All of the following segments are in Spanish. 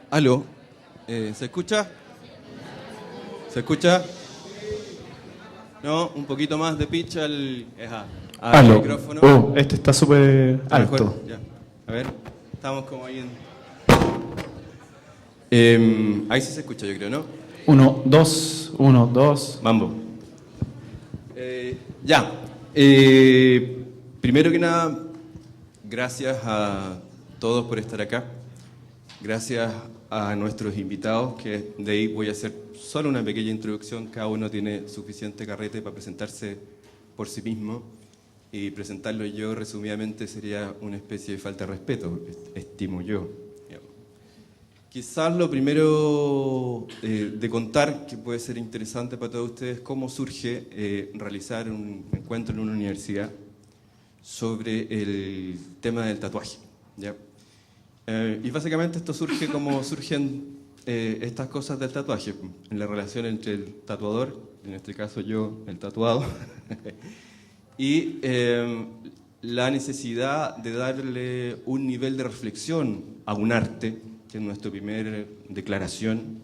Aló, ¿se escucha? ¿Se escucha? No, un poquito más de pitch al Aló. micrófono. Oh, este está súper ¿Está mejor? alto. Ya. A ver, estamos como ahí en... ahí sí se escucha, yo creo, ¿no? 1, 2, 1, 2. Mambo. Ya. Primero que nada, gracias a todos por estar acá. Gracias a nuestros invitados, que de ahí voy a hacer solo una pequeña introducción. Cada uno tiene suficiente carrete para presentarse por sí mismo. Y presentarlo yo resumidamente sería una especie de falta de respeto, estimo yo. Quizás lo primero de contar, que puede ser interesante para todos ustedes, cómo surge realizar un encuentro en una universidad sobre el tema del tatuaje, ¿ya? Y básicamente esto surge como surgen estas cosas del tatuaje, en la relación entre el tatuador, en este caso yo, el tatuado, y la necesidad de darle un nivel de reflexión a un arte, que es nuestra primera declaración,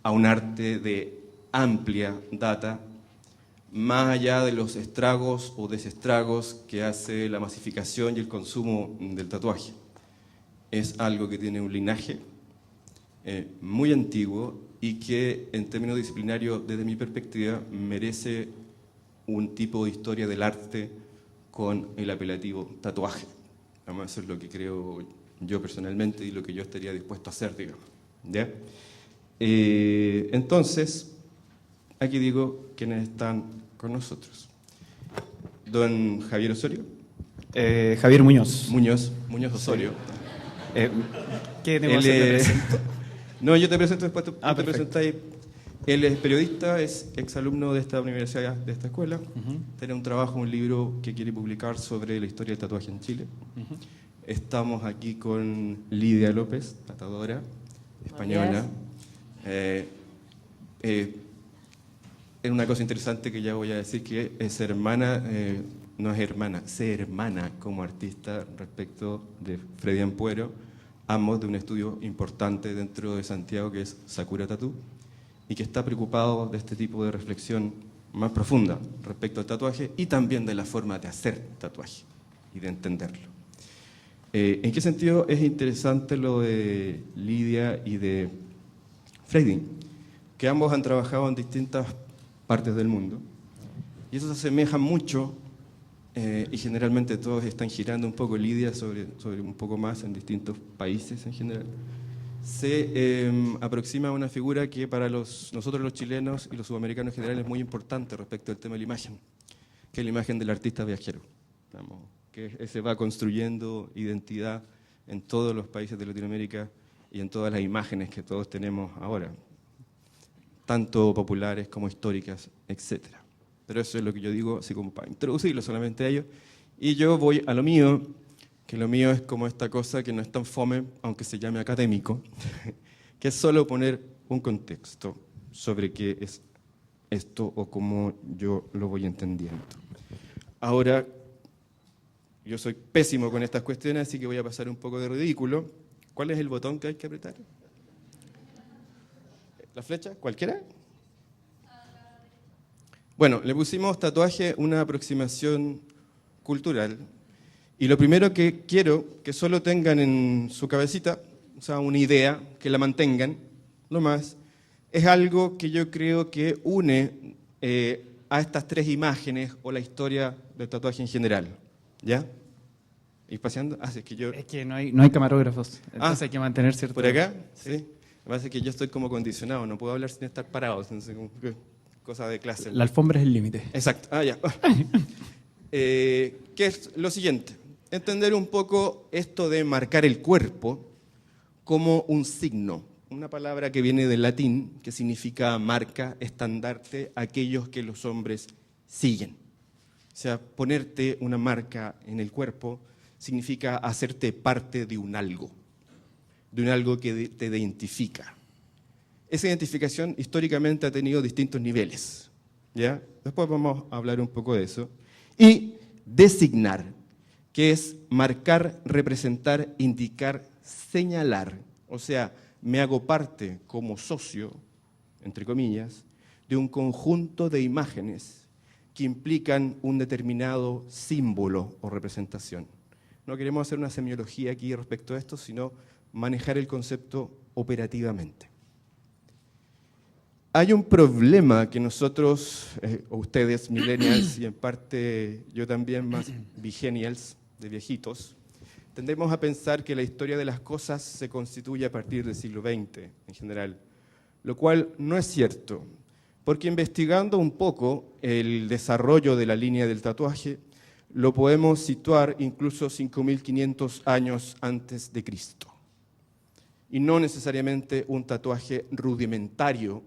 a un arte de amplia data, más allá de los estragos o desestragos que hace la masificación y el consumo del tatuaje. Es algo que tiene un linaje muy antiguo y que en términos disciplinarios, desde mi perspectiva, merece un tipo de historia del arte con el apelativo tatuaje. Vamos, eso es lo que creo yo personalmente y lo que yo estaría dispuesto a hacer, digamos. ¿Ya? Entonces, aquí digo quiénes están con nosotros. Don Javier Osorio. Javier Muñoz. Muñoz Osorio. ¿Qué tengo que hacer? ¿Te presento? No, yo te presento después, tú te perfecto. presentáis. Él es periodista, es exalumno de esta universidad, de esta escuela. Tiene un trabajo, un libro que quiere publicar sobre la historia del tatuaje en Chile. Estamos aquí con Lidia López, tatuadora española. Es una cosa interesante que ya voy a decir, que es hermana, no es hermana, se hermana como artista respecto de Freddy Ampuero, ambos de un estudio importante dentro de Santiago que es Sakura Tattoo, y que está preocupado de este tipo de reflexión más profunda respecto al tatuaje y también de la forma de hacer tatuaje y de entenderlo. ¿En qué sentido es interesante lo de Lidia y de Freddy? Que ambos han trabajado en distintas partes del mundo y eso se asemeja mucho y generalmente todos están girando un poco. Lidia sobre un poco más en distintos países en general. Se aproxima a una figura que para nosotros los chilenos y los sudamericanos en general es muy importante respecto al tema de la imagen, que es la imagen del artista viajero, digamos, que se va construyendo identidad en todos los países de Latinoamérica y en todas las imágenes que todos tenemos ahora, tanto populares como históricas, etc. Pero eso es lo que yo digo, así como para introducirlo solamente a ellos. Y yo voy a lo mío, que lo mío es como esta cosa que no es tan fome, aunque se llame académico, que es solo poner un contexto sobre qué es esto o cómo yo lo voy entendiendo. Ahora, yo soy pésimo con estas cuestiones, así que voy a pasar un poco de ridículo. ¿Cuál es el botón que hay que apretar? ¿La flecha? ¿Cualquiera? Bueno, le pusimos tatuaje una aproximación cultural. Y lo primero que quiero que solo tengan en su cabecita, o sea, una idea, que la mantengan, no más, es algo que yo creo que une a estas tres imágenes o la historia del tatuaje en general. ¿Ya? ¿Ir paseando? Es que yo... Es que no hay camarógrafos, entonces hay que mantener cierto... ¿Por acá? Sí. Lo que pasa es que yo estoy como condicionado, no puedo hablar sin estar parado, entonces, cosa de clase. La alfombra es el límite. Exacto. Ya. ¿Qué es lo siguiente? Entender un poco esto de marcar el cuerpo como un signo, una palabra que viene del latín, que significa marca, estandarte, aquellos que los hombres siguen. O sea, ponerte una marca en el cuerpo significa hacerte parte de un algo que te identifica. Esa identificación históricamente ha tenido distintos niveles, ¿ya? Después vamos a hablar un poco de eso. Y designar, que es marcar, representar, indicar, señalar. O sea, me hago parte como socio, entre comillas, de un conjunto de imágenes que implican un determinado símbolo o representación. No queremos hacer una semiología aquí respecto a esto, sino manejar el concepto operativamente. Hay un problema que nosotros, o ustedes, millennials, y en parte yo también, más vigenials, de viejitos, tendemos a pensar que la historia de las cosas se constituye a partir del siglo XX en general, lo cual no es cierto, porque investigando un poco el desarrollo de la línea del tatuaje, lo podemos situar incluso 5.500 años antes de Cristo. Y no necesariamente un tatuaje rudimentario,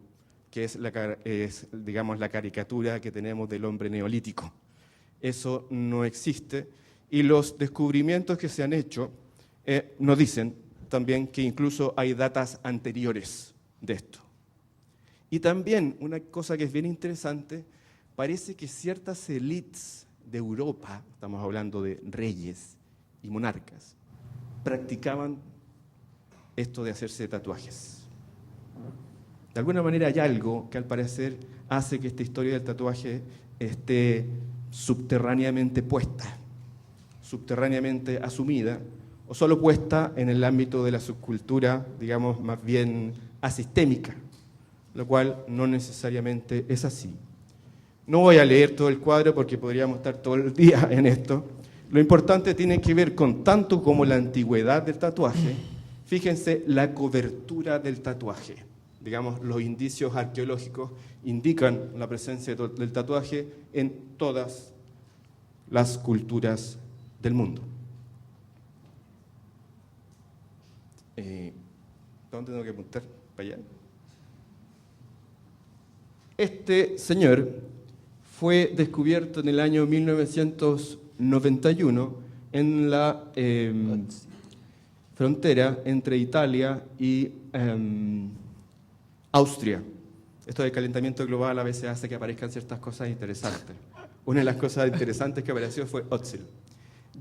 que es, digamos, la caricatura que tenemos del hombre neolítico. Eso no existe, y los descubrimientos que se han hecho nos dicen también que incluso hay datas anteriores de esto. Y también, una cosa que es bien interesante, parece que ciertas élites de Europa, estamos hablando de reyes y monarcas, practicaban esto de hacerse tatuajes. De alguna manera hay algo que al parecer hace que esta historia del tatuaje esté subterráneamente puesta, subterráneamente asumida, o solo puesta en el ámbito de la subcultura, digamos, más bien asistémica, lo cual no necesariamente es así. No voy a leer todo el cuadro porque podríamos estar todo el día en esto. Lo importante tiene que ver con tanto como la antigüedad del tatuaje. Fíjense la cobertura del tatuaje. Digamos, los indicios arqueológicos indican la presencia del tatuaje en todas las culturas del mundo. ¿Dónde tengo que apuntar? ¿Para allá? Este señor fue descubierto en el año 1991 en la frontera entre Italia y Austria. Esto del calentamiento global a veces hace que aparezcan ciertas cosas interesantes. Una de las cosas interesantes que apareció fue Ötzil.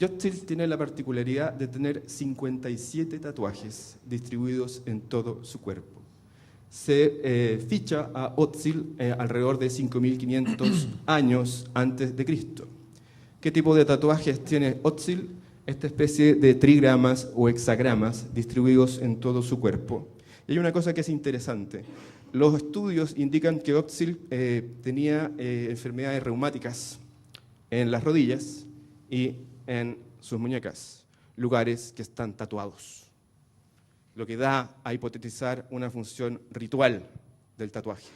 Ötzil tiene la particularidad de tener 57 tatuajes distribuidos en todo su cuerpo. Se ficha a Ötzil alrededor de 5.500 años antes de Cristo. ¿Qué tipo de tatuajes tiene Ötzil? Esta especie de trigramas o hexagramas distribuidos en todo su cuerpo. Y hay una cosa que es interesante. Los estudios indican que Ötzil tenía enfermedades reumáticas en las rodillas y en sus muñecas, lugares que están tatuados, lo que da a hipotetizar una función ritual del tatuaje,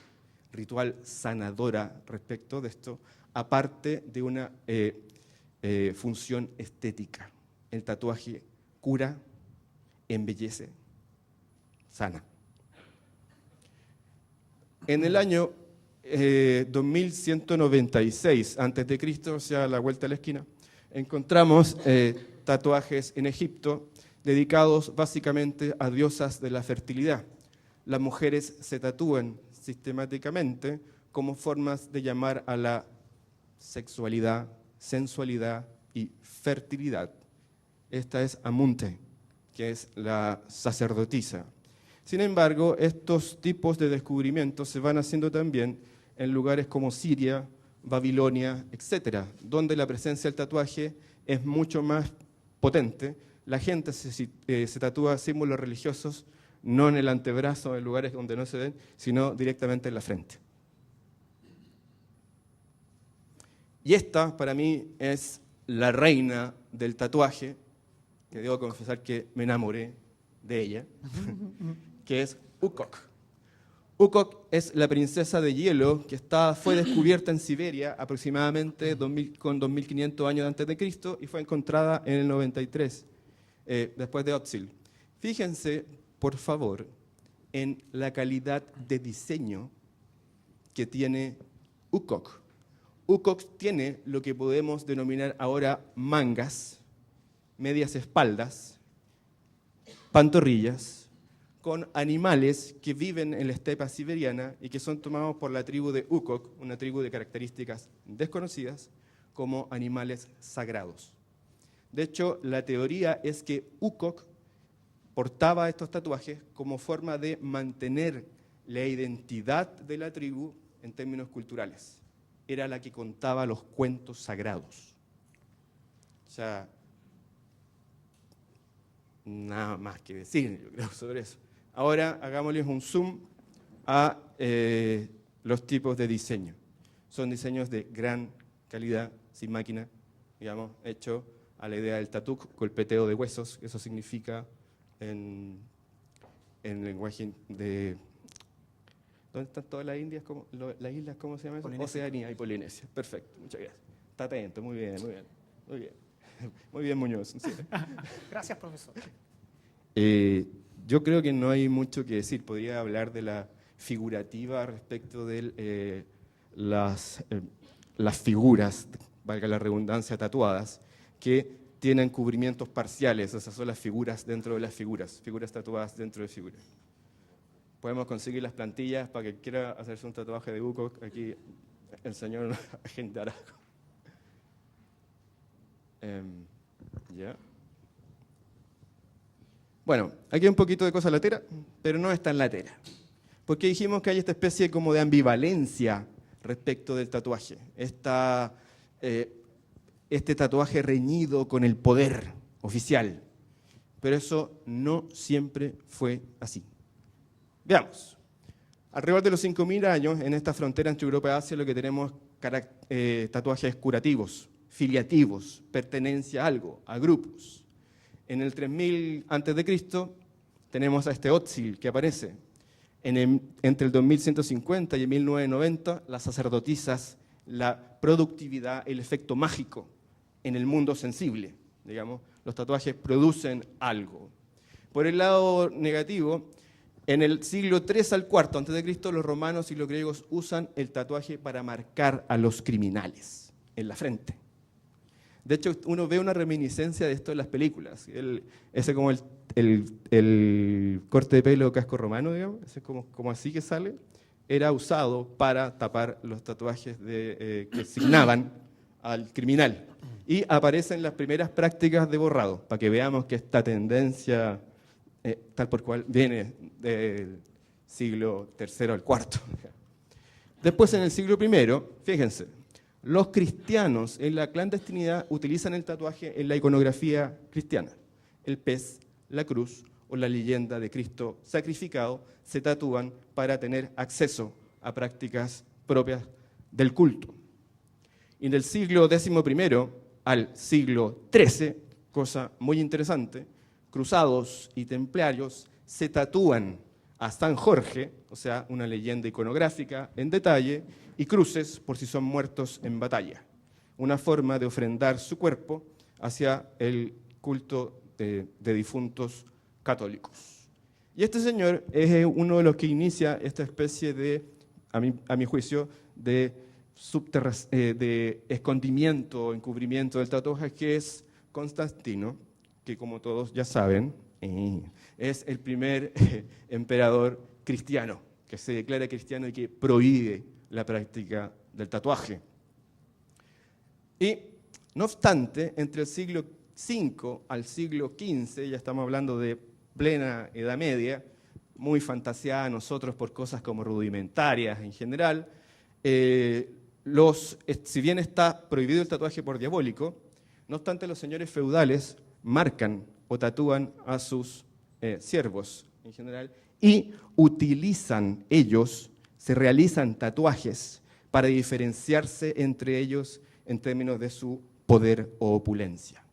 ritual sanadora respecto de esto, aparte de una función estética. El tatuaje cura, embellece, sana. En el año 2196 a.C., o sea, a la vuelta de la esquina, encontramos tatuajes en Egipto dedicados básicamente a diosas de la fertilidad. Las mujeres se tatúan sistemáticamente como formas de llamar a la sexualidad, sensualidad y fertilidad. Esta es Amunte, que es la sacerdotisa. Sin embargo, estos tipos de descubrimientos se van haciendo también en lugares como Siria, Babilonia, etcétera, donde la presencia del tatuaje es mucho más potente. La gente se tatúa símbolos religiosos no en el antebrazo, en lugares donde no se ven, sino directamente en la frente. Y esta, para mí, es la reina del tatuaje, que debo confesar que me enamoré de ella, que es Ukok. Ukok es la princesa de hielo que fue descubierta en Siberia aproximadamente con 2.500 años antes de Cristo y fue encontrada en el 93, después de Ötzil. Fíjense, por favor, en la calidad de diseño que tiene Ukok. Ukok tiene lo que podemos denominar ahora mangas, medias espaldas, pantorrillas, con animales que viven en la estepa siberiana y que son tomados por la tribu de Ukok, una tribu de características desconocidas, como animales sagrados. De hecho, la teoría es que Ukok portaba estos tatuajes como forma de mantener la identidad de la tribu en términos culturales. Era la que contaba los cuentos sagrados. O sea, nada más que decir, yo creo, sobre eso. Ahora hagámosles un zoom a los tipos de diseño. Son diseños de gran calidad, sin máquina, digamos, hecho a la idea del tatuk, golpeteo de huesos, eso significa en lenguaje de... ¿Dónde están todas las Indias? ¿Las islas cómo se llama eso? Polinesia. Oceanía y Polinesia. Perfecto, muchas gracias. Está atento, muy bien, muy bien. Muy bien, muy bien Muñoz. Sí. Gracias, profesor. Yo creo que no hay mucho que decir. Podría hablar de la figurativa respecto de las figuras, valga la redundancia, tatuadas, que tienen cubrimientos parciales. Esas son las figuras dentro de las figuras tatuadas dentro de figuras. Podemos conseguir las plantillas para que quiera hacerse un tatuaje de Wukong. Aquí el señor agendará. ¿Ya? Bueno, aquí hay un poquito de cosa latera, pero no es tan latera. Porque dijimos que hay esta especie como de ambivalencia respecto del tatuaje. Este tatuaje reñido con el poder oficial. Pero eso no siempre fue así. Veamos. Alrededor de los 5.000 años, en esta frontera entre Europa y Asia, lo que tenemos tatuajes curativos, filiativos, pertenencia a algo, a grupos. En el 3000 a.C. tenemos a este Otzil que aparece. Entre el 2150 y el 1990, las sacerdotisas, la productividad, el efecto mágico en el mundo sensible. Digamos, los tatuajes producen algo. Por el lado negativo, en el siglo III al IV a.C., los romanos y los griegos usan el tatuaje para marcar a los criminales en la frente. De hecho, uno ve una reminiscencia de esto en las películas. Ese como el corte de pelo casco romano, digamos, ese como así que sale, era usado para tapar los tatuajes que asignaban al criminal. Y aparecen las primeras prácticas de borrado, para que veamos que esta tendencia, tal por cual, viene del siglo III al IV. Después, en el siglo I, fíjense, los cristianos en la clandestinidad utilizan el tatuaje en la iconografía cristiana. El pez, la cruz o la leyenda de Cristo sacrificado se tatúan para tener acceso a prácticas propias del culto. Y del siglo XI al siglo XIII, cosa muy interesante, cruzados y templarios se tatúan a San Jorge, o sea, una leyenda iconográfica en detalle, y cruces por si son muertos en batalla. Una forma de ofrendar su cuerpo hacia el culto de difuntos católicos. Y este señor es uno de los que inicia esta especie de, a mi juicio, de escondimiento, encubrimiento del tatuaje, que es Constantino, que como todos ya saben, es el primer emperador cristiano, que se declara cristiano y que prohíbe la práctica del tatuaje. Y, no obstante, entre el siglo V al siglo XV, ya estamos hablando de plena Edad Media, muy fantaseada a nosotros por cosas como rudimentarias en general, si bien está prohibido el tatuaje por diabólico, no obstante los señores feudales marcan o tatúan a sus siervos en general y utilizan ellos, se realizan tatuajes para diferenciarse entre ellos en términos de su poder o opulencia.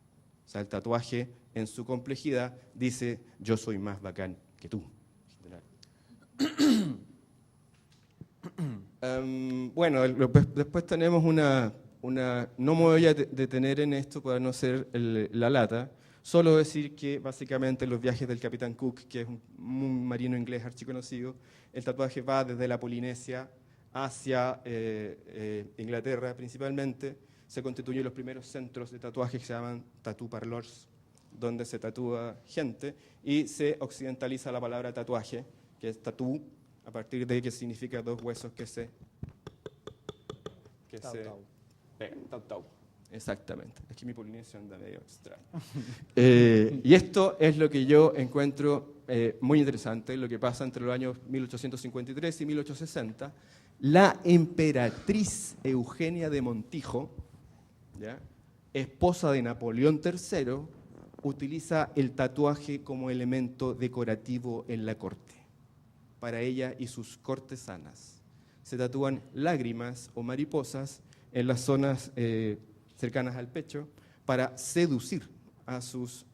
O sea, el tatuaje en su complejidad dice, yo soy más bacán que tú. Bueno, después tenemos una... No me voy a detener en esto para no ser la lata, solo decir que básicamente en los viajes del Capitán Cook, que es un marino inglés archiconocido, el tatuaje va desde la Polinesia hacia Inglaterra principalmente. Se constituyen los primeros centros de tatuaje que se llaman tattoo parlors, donde se tatúa gente, y se occidentaliza la palabra tatuaje, que es tatú, a partir de que significa dos huesos que se pegan. Tau, tau. Exactamente. Es que mi polinesio anda medio extraño. Y esto es lo que yo encuentro muy interesante, lo que pasa entre los años 1853 y 1860. La emperatriz Eugenia de Montijo, ¿ya?, esposa de Napoleón III, utiliza el tatuaje como elemento decorativo en la corte, para ella y sus cortesanas. Se tatúan lágrimas o mariposas en las zonas cercanas al pecho para seducir a sus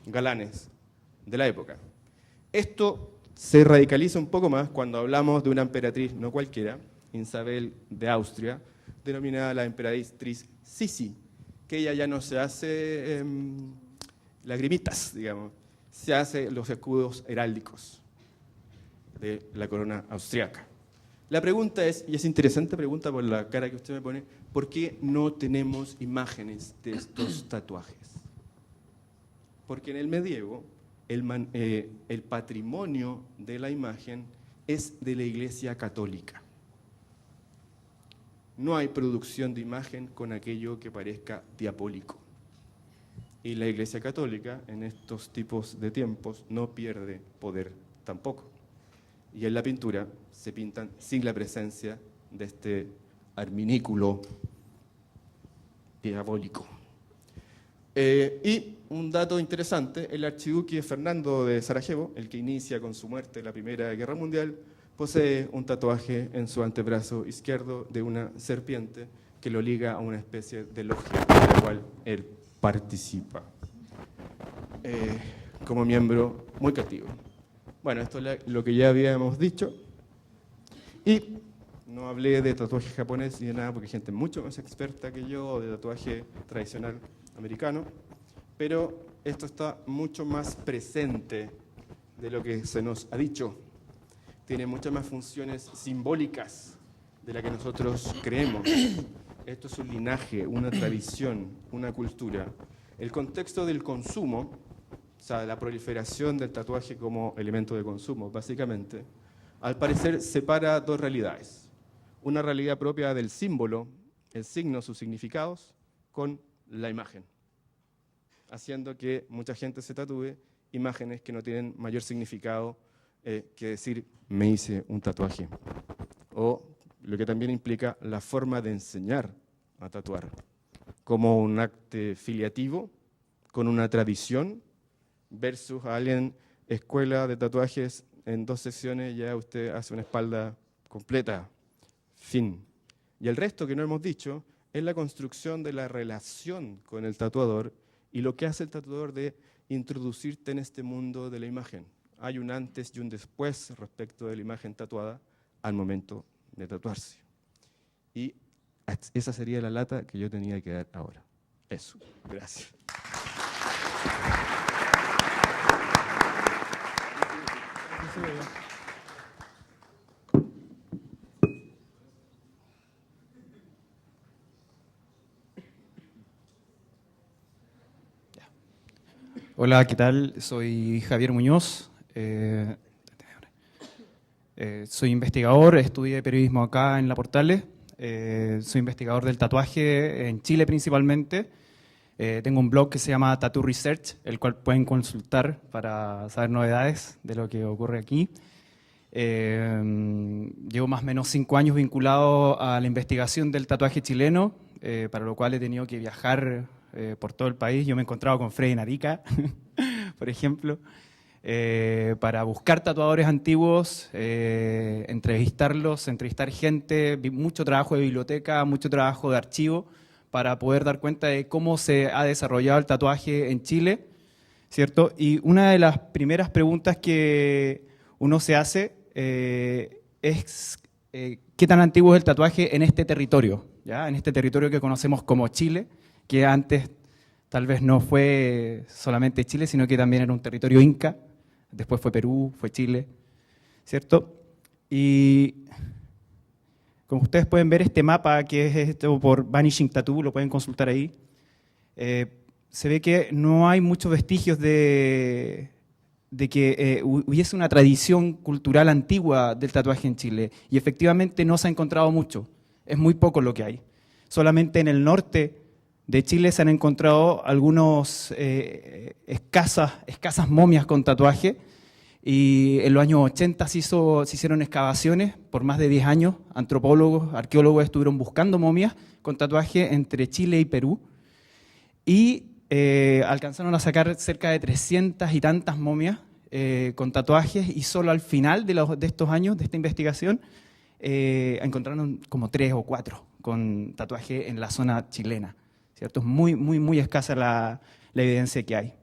galanes de la época. Esto se radicaliza un poco más cuando hablamos de una emperatriz no cualquiera, Isabel de Austria, denominada la emperatriz Sisi, que ella ya no se hace lagrimitas, digamos, se hace los escudos heráldicos de la corona austriaca. La pregunta es, y es interesante pregunta por la cara que usted me pone, ¿por qué no tenemos imágenes de estos tatuajes? Porque en el medievo el patrimonio de la imagen es de la Iglesia Católica. No hay producción de imagen con aquello que parezca diabólico. Y la Iglesia Católica en estos tipos de tiempos no pierde poder tampoco. Y en la pintura se pintan sin la presencia de este arminículo diabólico. Y un dato interesante, el archiduque Fernando de Sarajevo, el que inicia con su muerte la Primera Guerra Mundial, posee un tatuaje en su antebrazo izquierdo de una serpiente que lo liga a una especie de logia de la cual él participa como miembro muy cautivo. Bueno, esto es lo que ya habíamos dicho. Y no hablé de tatuaje japonés ni de nada porque hay gente mucho más experta que yo, de tatuaje tradicional americano, pero esto está mucho más presente de lo que se nos ha dicho. Tiene muchas más funciones simbólicas de las que nosotros creemos. Esto es un linaje, una tradición, una cultura. El contexto del consumo, o sea, la proliferación del tatuaje como elemento de consumo, básicamente, al parecer separa dos realidades. Una realidad propia del símbolo, el signo, sus significados, con la imagen, haciendo que mucha gente se tatúe imágenes que no tienen mayor significado que decir, me hice un tatuaje. O lo que también implica la forma de enseñar a tatuar, como un acto filiativo, con una tradición, versus a alguien, escuela de tatuajes, en 2 sesiones ya usted hace una espalda completa, fin. Y el resto que no hemos dicho es la construcción de la relación con el tatuador y lo que hace el tatuador de introducirte en este mundo de la imagen. Hay un antes y un después respecto de la imagen tatuada al momento de tatuarse. Y esa sería la lata que yo tenía que dar ahora. Eso. Gracias. Hola, ¿qué tal? Soy Javier Muñoz. Soy investigador, estudié periodismo acá en La Portales. Soy investigador del tatuaje en Chile principalmente. Tengo un blog que se llama Tattoo Research, el cual pueden consultar para saber novedades de lo que ocurre aquí. Llevo más o menos 5 años vinculado a la investigación del tatuaje chileno, para lo cual he tenido que viajar por todo el país. Yo me he encontrado con Freddy en Arica, por ejemplo, para buscar tatuadores antiguos, entrevistarlos, entrevistar gente, mucho trabajo de biblioteca, mucho trabajo de archivo, para poder dar cuenta de cómo se ha desarrollado el tatuaje en Chile, ¿cierto? Y una de las primeras preguntas que uno se hace es ¿qué tan antiguo es el tatuaje en este territorio? ¿Ya? En este territorio que conocemos como Chile, que antes tal vez no fue solamente Chile, sino que también era un territorio inca, después fue Perú, fue Chile, ¿cierto? Y como ustedes pueden ver, este mapa, que es esto por Vanishing Tattoo, lo pueden consultar ahí, se ve que no hay muchos vestigios de que hubiese una tradición cultural antigua del tatuaje en Chile, y efectivamente no se ha encontrado mucho, es muy poco lo que hay. Solamente en el norte de Chile se han encontrado algunos escasas momias con tatuaje, y en los años 80 se hicieron excavaciones por más de 10 años. Antropólogos, arqueólogos estuvieron buscando momias con tatuaje entre Chile y Perú, y alcanzaron a sacar cerca de 300 y tantas momias con tatuajes, y solo al final de estos años de esta investigación encontraron como 3 o 4 con tatuaje en la zona chilena, ¿cierto? Es muy, muy, muy escasa la evidencia que hay.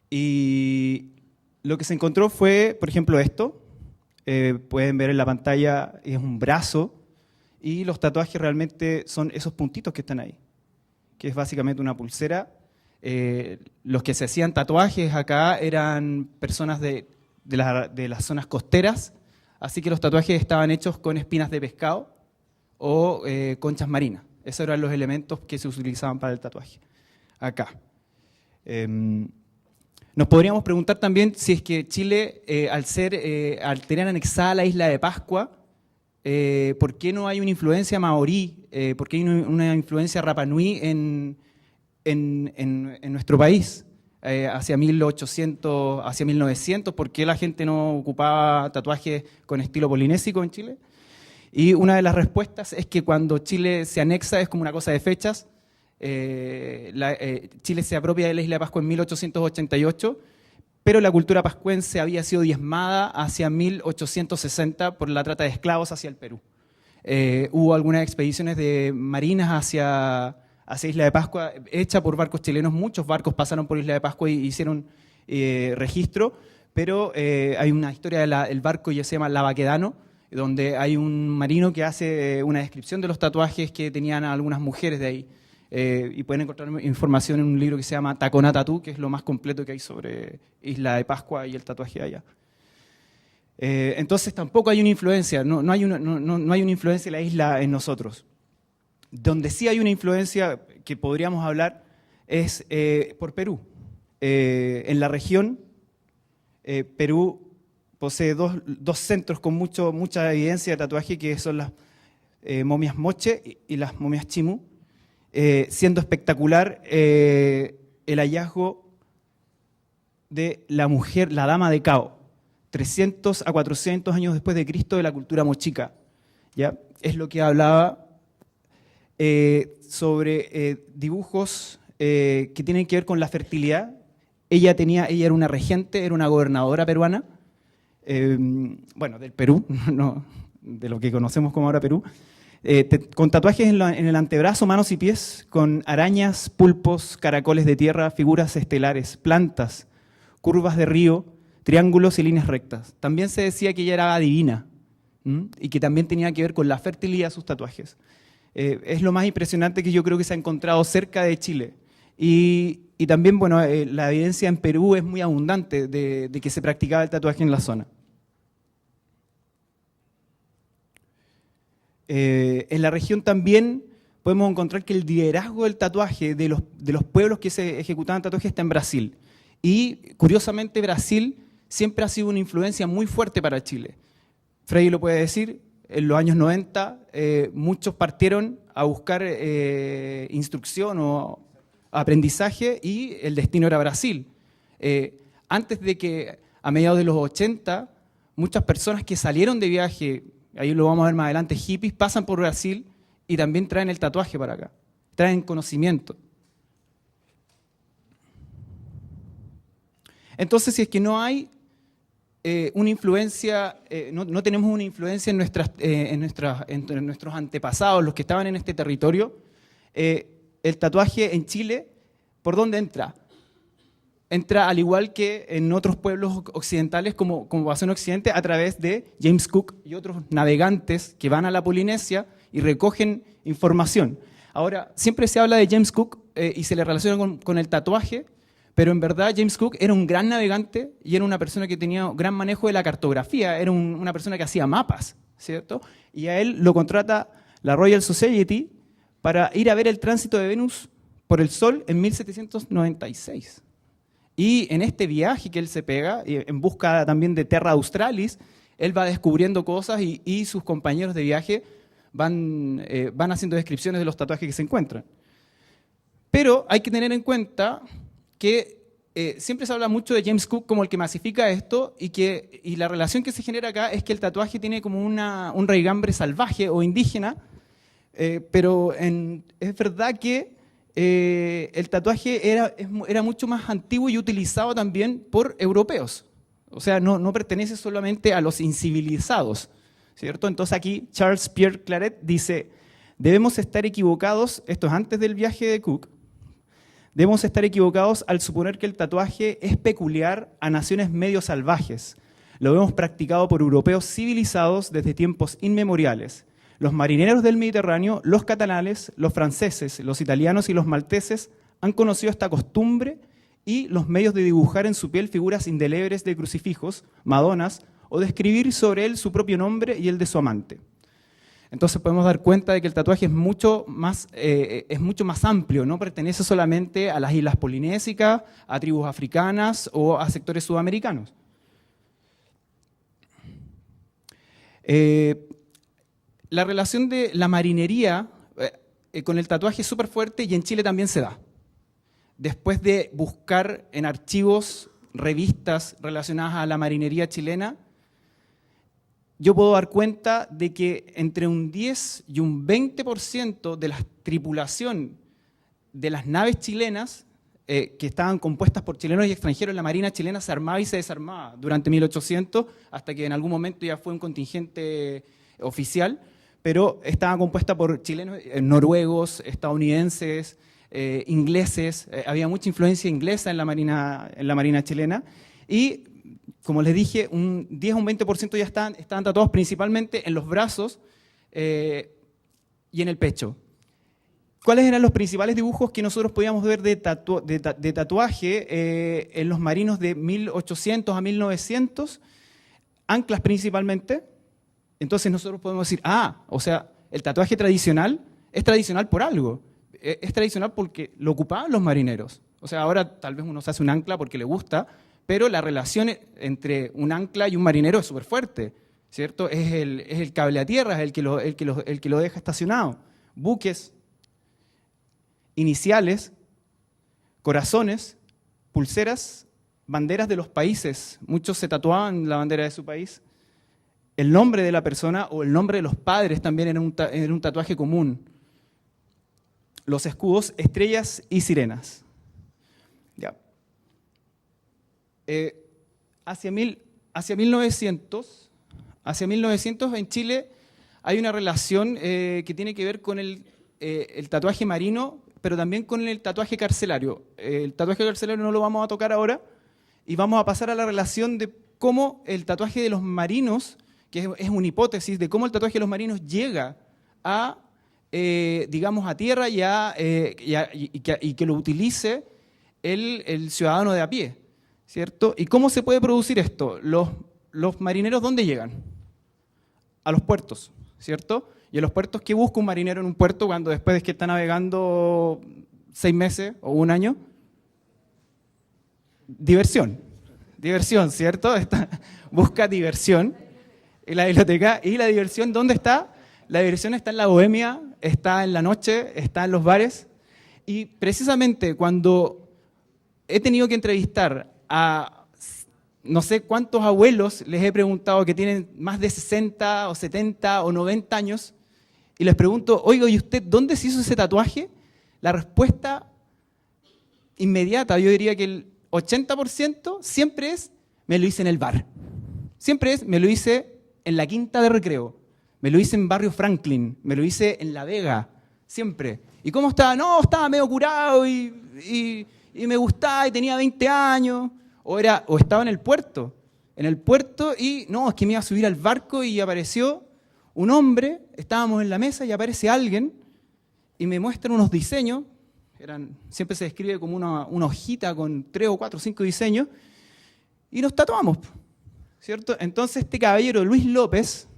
Y lo que se encontró fue, por ejemplo, esto. Pueden ver en la pantalla, es un brazo, y los tatuajes realmente son esos puntitos que están ahí, que es básicamente una pulsera. Los que se hacían tatuajes acá eran personas de las zonas costeras, así que los tatuajes estaban hechos con espinas de pescado o conchas marinas. Esos eran los elementos que se utilizaban para el tatuaje acá. Nos podríamos preguntar también si es que Chile, al tener anexada la isla de Pascua, ¿por qué no hay una influencia maorí? ¿Por qué hay una influencia Rapa Nui en nuestro país? Hacia 1800, hacia 1900, ¿por qué la gente no ocupaba tatuajes con estilo polinésico en Chile? Y una de las respuestas es que cuando Chile se anexa es como una cosa de fechas. Chile se apropia de la isla de Pascua en 1888, pero la cultura pascuense había sido diezmada hacia 1860 por la trata de esclavos hacia el Perú. Hubo algunas expediciones de marinas hacia Isla de Pascua hecha por barcos chilenos. Muchos barcos pasaron por Isla de Pascua y hicieron registro, pero hay una historia del barco que se llama Lavaquedano, donde hay un marino que hace una descripción de los tatuajes que tenían algunas mujeres de ahí. Y pueden encontrar información en un libro que se llama Tacona Tatú, que es lo más completo que hay sobre Isla de Pascua y el tatuaje allá. Entonces tampoco hay una influencia, no hay una influencia de la isla en nosotros. Donde sí hay una influencia que podríamos hablar es por Perú. En la región, Perú posee dos centros con mucha evidencia de tatuaje, que son las momias Moche y las momias Chimu, siendo espectacular el hallazgo de la mujer, la dama de Cao, 300 a 400 años después de Cristo, de la cultura mochica. ¿Ya? Es lo que hablaba sobre dibujos que tienen que ver con la fertilidad. Ella era una regente, era una gobernadora peruana, del Perú, no, de lo que conocemos como ahora Perú, con tatuajes en el antebrazo, manos y pies, con arañas, pulpos, caracoles de tierra, figuras estelares, plantas, curvas de río, triángulos y líneas rectas. También se decía que ella era divina, y que también tenía que ver con la fertilidad de sus tatuajes. Es lo más impresionante que yo creo que se ha encontrado cerca de Chile. Y también, la evidencia en Perú es muy abundante de que se practicaba el tatuaje en la zona. En la región también podemos encontrar que el liderazgo del tatuaje de los pueblos que se ejecutaban tatuajes está en Brasil. Y, curiosamente, Brasil siempre ha sido una influencia muy fuerte para Chile. Frei lo puede decir, en los años 90 muchos partieron a buscar instrucción o aprendizaje y el destino era Brasil. Antes de que, a mediados de los 80, muchas personas que salieron de viaje, ahí lo vamos a ver más adelante, hippies, pasan por Brasil y también traen el tatuaje para acá, traen conocimiento. Entonces, si es que no hay una influencia, no tenemos una influencia en nuestros antepasados, los que estaban en este territorio, el tatuaje en Chile, ¿por dónde entra? Entra, al igual que en otros pueblos occidentales, como pasó en Occidente, a través de James Cook y otros navegantes que van a la Polinesia y recogen información. Ahora, siempre se habla de James Cook y se le relaciona con el tatuaje, pero en verdad James Cook era un gran navegante y era una persona que tenía gran manejo de la cartografía, era una persona que hacía mapas, ¿cierto? Y a él lo contrata la Royal Society para ir a ver el tránsito de Venus por el Sol en 1796. Y en este viaje que él se pega, en busca también de Terra Australis, él va descubriendo cosas y sus compañeros de viaje van haciendo descripciones de los tatuajes que se encuentran. Pero hay que tener en cuenta que siempre se habla mucho de James Cook como el que masifica esto y la relación que se genera acá es que el tatuaje tiene como un raigambre salvaje o indígena, pero es verdad que el tatuaje era mucho más antiguo y utilizado también por europeos. O sea, no pertenece solamente a los incivilizados, ¿cierto? Entonces aquí Charles Pierre Claret dice, debemos estar equivocados, esto es antes del viaje de Cook, debemos estar equivocados al suponer que el tatuaje es peculiar a naciones medio salvajes. Lo hemos practicado por europeos civilizados desde tiempos inmemoriales. Los marineros del Mediterráneo, los catalanes, los franceses, los italianos y los malteses han conocido esta costumbre y los medios de dibujar en su piel figuras indelebles de crucifijos, madonas, o de escribir sobre él su propio nombre y el de su amante. Entonces podemos dar cuenta de que el tatuaje es mucho más amplio, no pertenece solamente a las islas polinésicas, a tribus africanas o a sectores sudamericanos. La relación de la marinería con el tatuaje es súper fuerte y en Chile también se da. Después de buscar en archivos, revistas relacionadas a la marinería chilena, yo puedo dar cuenta de que entre un 10 y un 20% de la tripulación de las naves chilenas, que estaban compuestas por chilenos y extranjeros, la marina chilena se armaba y se desarmaba durante 1800, hasta que en algún momento ya fue un contingente oficial, pero estaba compuesta por chilenos, noruegos, estadounidenses, ingleses, había mucha influencia inglesa en la marina chilena, y como les dije, un 10 o un 20% ya estaban tatuados principalmente en los brazos y en el pecho. ¿Cuáles eran los principales dibujos que nosotros podíamos ver de tatuaje en los marinos de 1800 a 1900? Anclas principalmente. Entonces nosotros podemos decir, o sea, el tatuaje tradicional es tradicional por algo. Es tradicional porque lo ocupaban los marineros. O sea, ahora tal vez uno se hace un ancla porque le gusta, pero la relación entre un ancla y un marinero es súper fuerte, ¿cierto? Es el cable a tierra, es el que lo deja estacionado. Buques, iniciales, corazones, pulseras, banderas de los países. Muchos se tatuaban la bandera de su país. El nombre de la persona o el nombre de los padres también era un tatuaje común. Los escudos, estrellas y sirenas. Ya. Hacia 1900 en Chile hay una relación que tiene que ver con el tatuaje marino, pero también con el tatuaje carcelario. El tatuaje carcelario no lo vamos a tocar ahora y vamos a pasar a la relación de cómo el tatuaje de los marinos, que es una hipótesis de cómo el tatuaje de los marinos llega a, digamos, a tierra y que lo utilice el ciudadano de a pie, ¿cierto? ¿Y cómo se puede producir esto? Los marineros, ¿dónde llegan? A los puertos, ¿cierto? Y a los puertos, ¿qué busca un marinero en un puerto cuando después de que está navegando 6 meses o un año? Diversión, ¿cierto? Busca diversión en la biblioteca. ¿Y la diversión dónde está? La diversión está en la bohemia, está en la noche, está en los bares. Y precisamente cuando he tenido que entrevistar a no sé cuántos abuelos, les he preguntado que tienen más de 60 o 70 o 90 años, y les pregunto, oiga, ¿y usted dónde se hizo ese tatuaje? La respuesta inmediata, yo diría que el 80% siempre es, me lo hice en el bar. Siempre es, me lo hice en la Quinta de Recreo, me lo hice en Barrio Franklin, me lo hice en La Vega, siempre. ¿Y cómo estaba? No, estaba medio curado y me gustaba y tenía 20 años. O estaba en el puerto y no, es que me iba a subir al barco y apareció un hombre, estábamos en la mesa y aparece alguien y me muestran unos diseños, siempre se describe como una hojita con 3 o 4 o 5 diseños, y nos tatuamos, ¿cierto? Entonces este caballero, Luis López,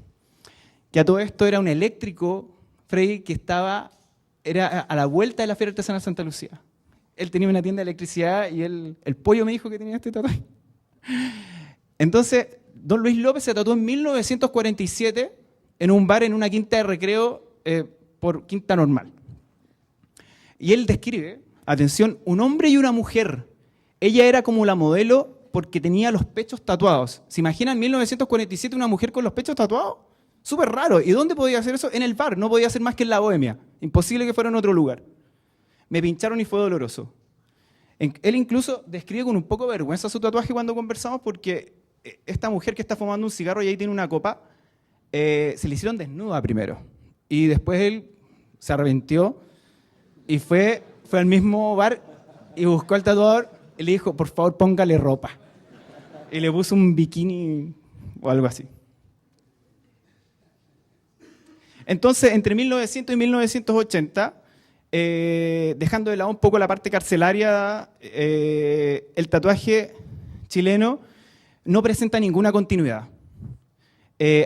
que a todo esto era un eléctrico, Freddy, que era a la vuelta de la Feria Artesanal Santa Lucía. Él tenía una tienda de electricidad y el pollo me dijo que tenía este tatuaje. Entonces, don Luis López se tatuó en 1947 en un bar en una quinta de recreo por quinta normal. Y él describe, Atención, un hombre y una mujer. Ella era como la modelo porque tenía los pechos tatuados. ¿Se imaginan en 1947 una mujer con los pechos tatuados? Súper raro. ¿Y dónde podía hacer eso? En el bar. No podía hacer más que en la Bohemia. Imposible que fuera en otro lugar. Me pincharon y fue doloroso. Él incluso describe con un poco de vergüenza su tatuaje cuando conversamos porque esta mujer que está fumando un cigarro y ahí tiene una copa, se le hicieron desnuda primero. Y después él se arrepintió y fue al mismo bar y buscó al tatuador y le dijo, por favor, póngale ropa. Y le puso un bikini o algo así. Entonces, entre 1900 y 1980, dejando de lado un poco la parte carcelaria, el tatuaje chileno no presenta ninguna continuidad.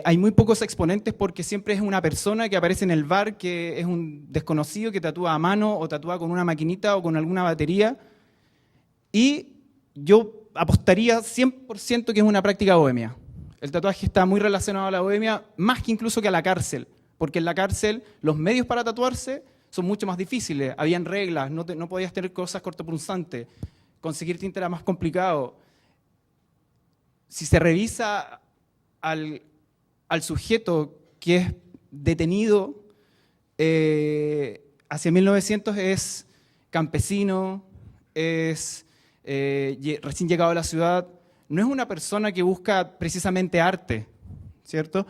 Hay muy pocos exponentes porque siempre es una persona que aparece en el bar, que es un desconocido que tatúa a mano o tatúa con una maquinita o con alguna batería. Y yo apostaría 100% que es una práctica bohemia. El tatuaje está muy relacionado a la bohemia, más que incluso que a la cárcel, porque en la cárcel los medios para tatuarse son mucho más difíciles. Habían reglas, no podías tener cosas cortopunzantes, conseguir tinta era más complicado. Si se revisa al sujeto que es detenido hacia 1900 es campesino, es recién llegado a la ciudad, no es una persona que busca precisamente arte, ¿cierto?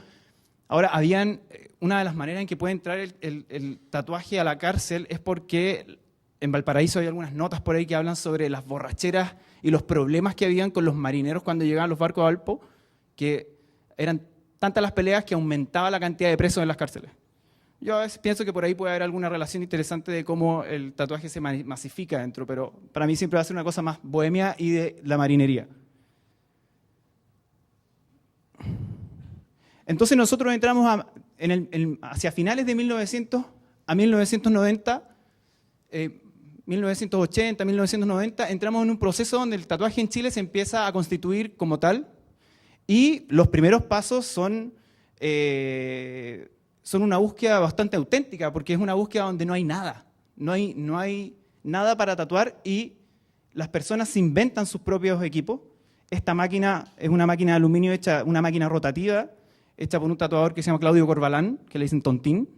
Ahora, una de las maneras en que puede entrar el tatuaje a la cárcel es porque en Valparaíso hay algunas notas por ahí que hablan sobre las borracheras y los problemas que habían con los marineros cuando llegaban los barcos a Valpo, que eran tantas las peleas que aumentaba la cantidad de presos en las cárceles. Yo a veces pienso que por ahí puede haber alguna relación interesante de cómo el tatuaje se masifica dentro, pero para mí siempre va a ser una cosa más bohemia y de la marinería. Entonces nosotros entramos hacia finales de 1900 a 1990, 1980, 1990, entramos en un proceso donde el tatuaje en Chile se empieza a constituir como tal y los primeros pasos son una búsqueda bastante auténtica porque es una búsqueda donde no hay nada, no hay nada para tatuar y las personas se inventan sus propios equipos. Esta máquina es una máquina de aluminio una máquina rotativa, hecha por un tatuador que se llama Claudio Corbalán, que le dicen Tontín.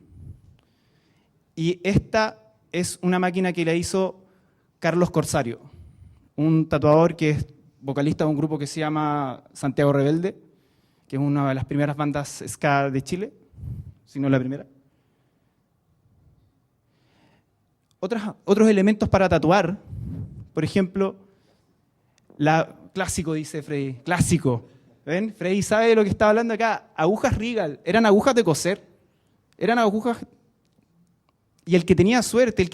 Y esta es una máquina que la hizo Carlos Corsario, un tatuador que es vocalista de un grupo que se llama Santiago Rebelde, que es una de las primeras bandas ska de Chile, si no la primera. Otros elementos para tatuar, por ejemplo, clásico, dice Freddy, clásico. ¿Ven? Freddy sabe de lo que estaba hablando acá. Agujas Regal, eran agujas de coser. Eran agujas. Y el que tenía suerte,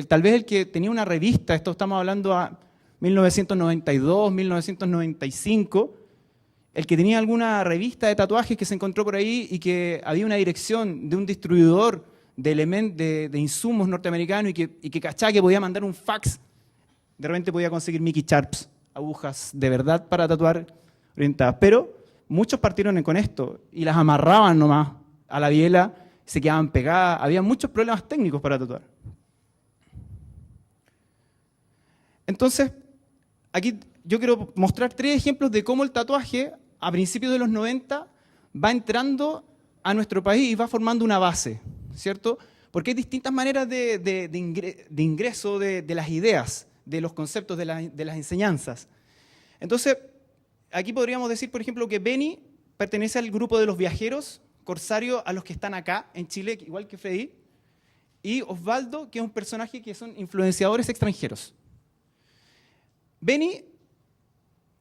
tal vez el que tenía una revista, esto estamos hablando a 1992, 1995, el que tenía alguna revista de tatuajes que se encontró por ahí y que había una dirección de un distribuidor de insumos norteamericanos y que cachaba que podía mandar un fax, de repente podía conseguir Mickey Sharps, agujas de verdad para tatuar orientadas. Pero muchos partieron con esto y las amarraban nomás a la biela, se quedaban pegadas, había muchos problemas técnicos para tatuar. Entonces, aquí yo quiero mostrar 3 ejemplos de cómo el tatuaje a principios de los 90 va entrando a nuestro país y va formando una base, ¿cierto? Porque hay distintas maneras de ingreso de las ideas, de los conceptos, de las enseñanzas. Entonces, aquí podríamos decir, por ejemplo, que Benny pertenece al grupo de los viajeros, Corsario a los que están acá en Chile, igual que Freddy, y Osvaldo, que es un personaje que son influenciadores extranjeros. Benny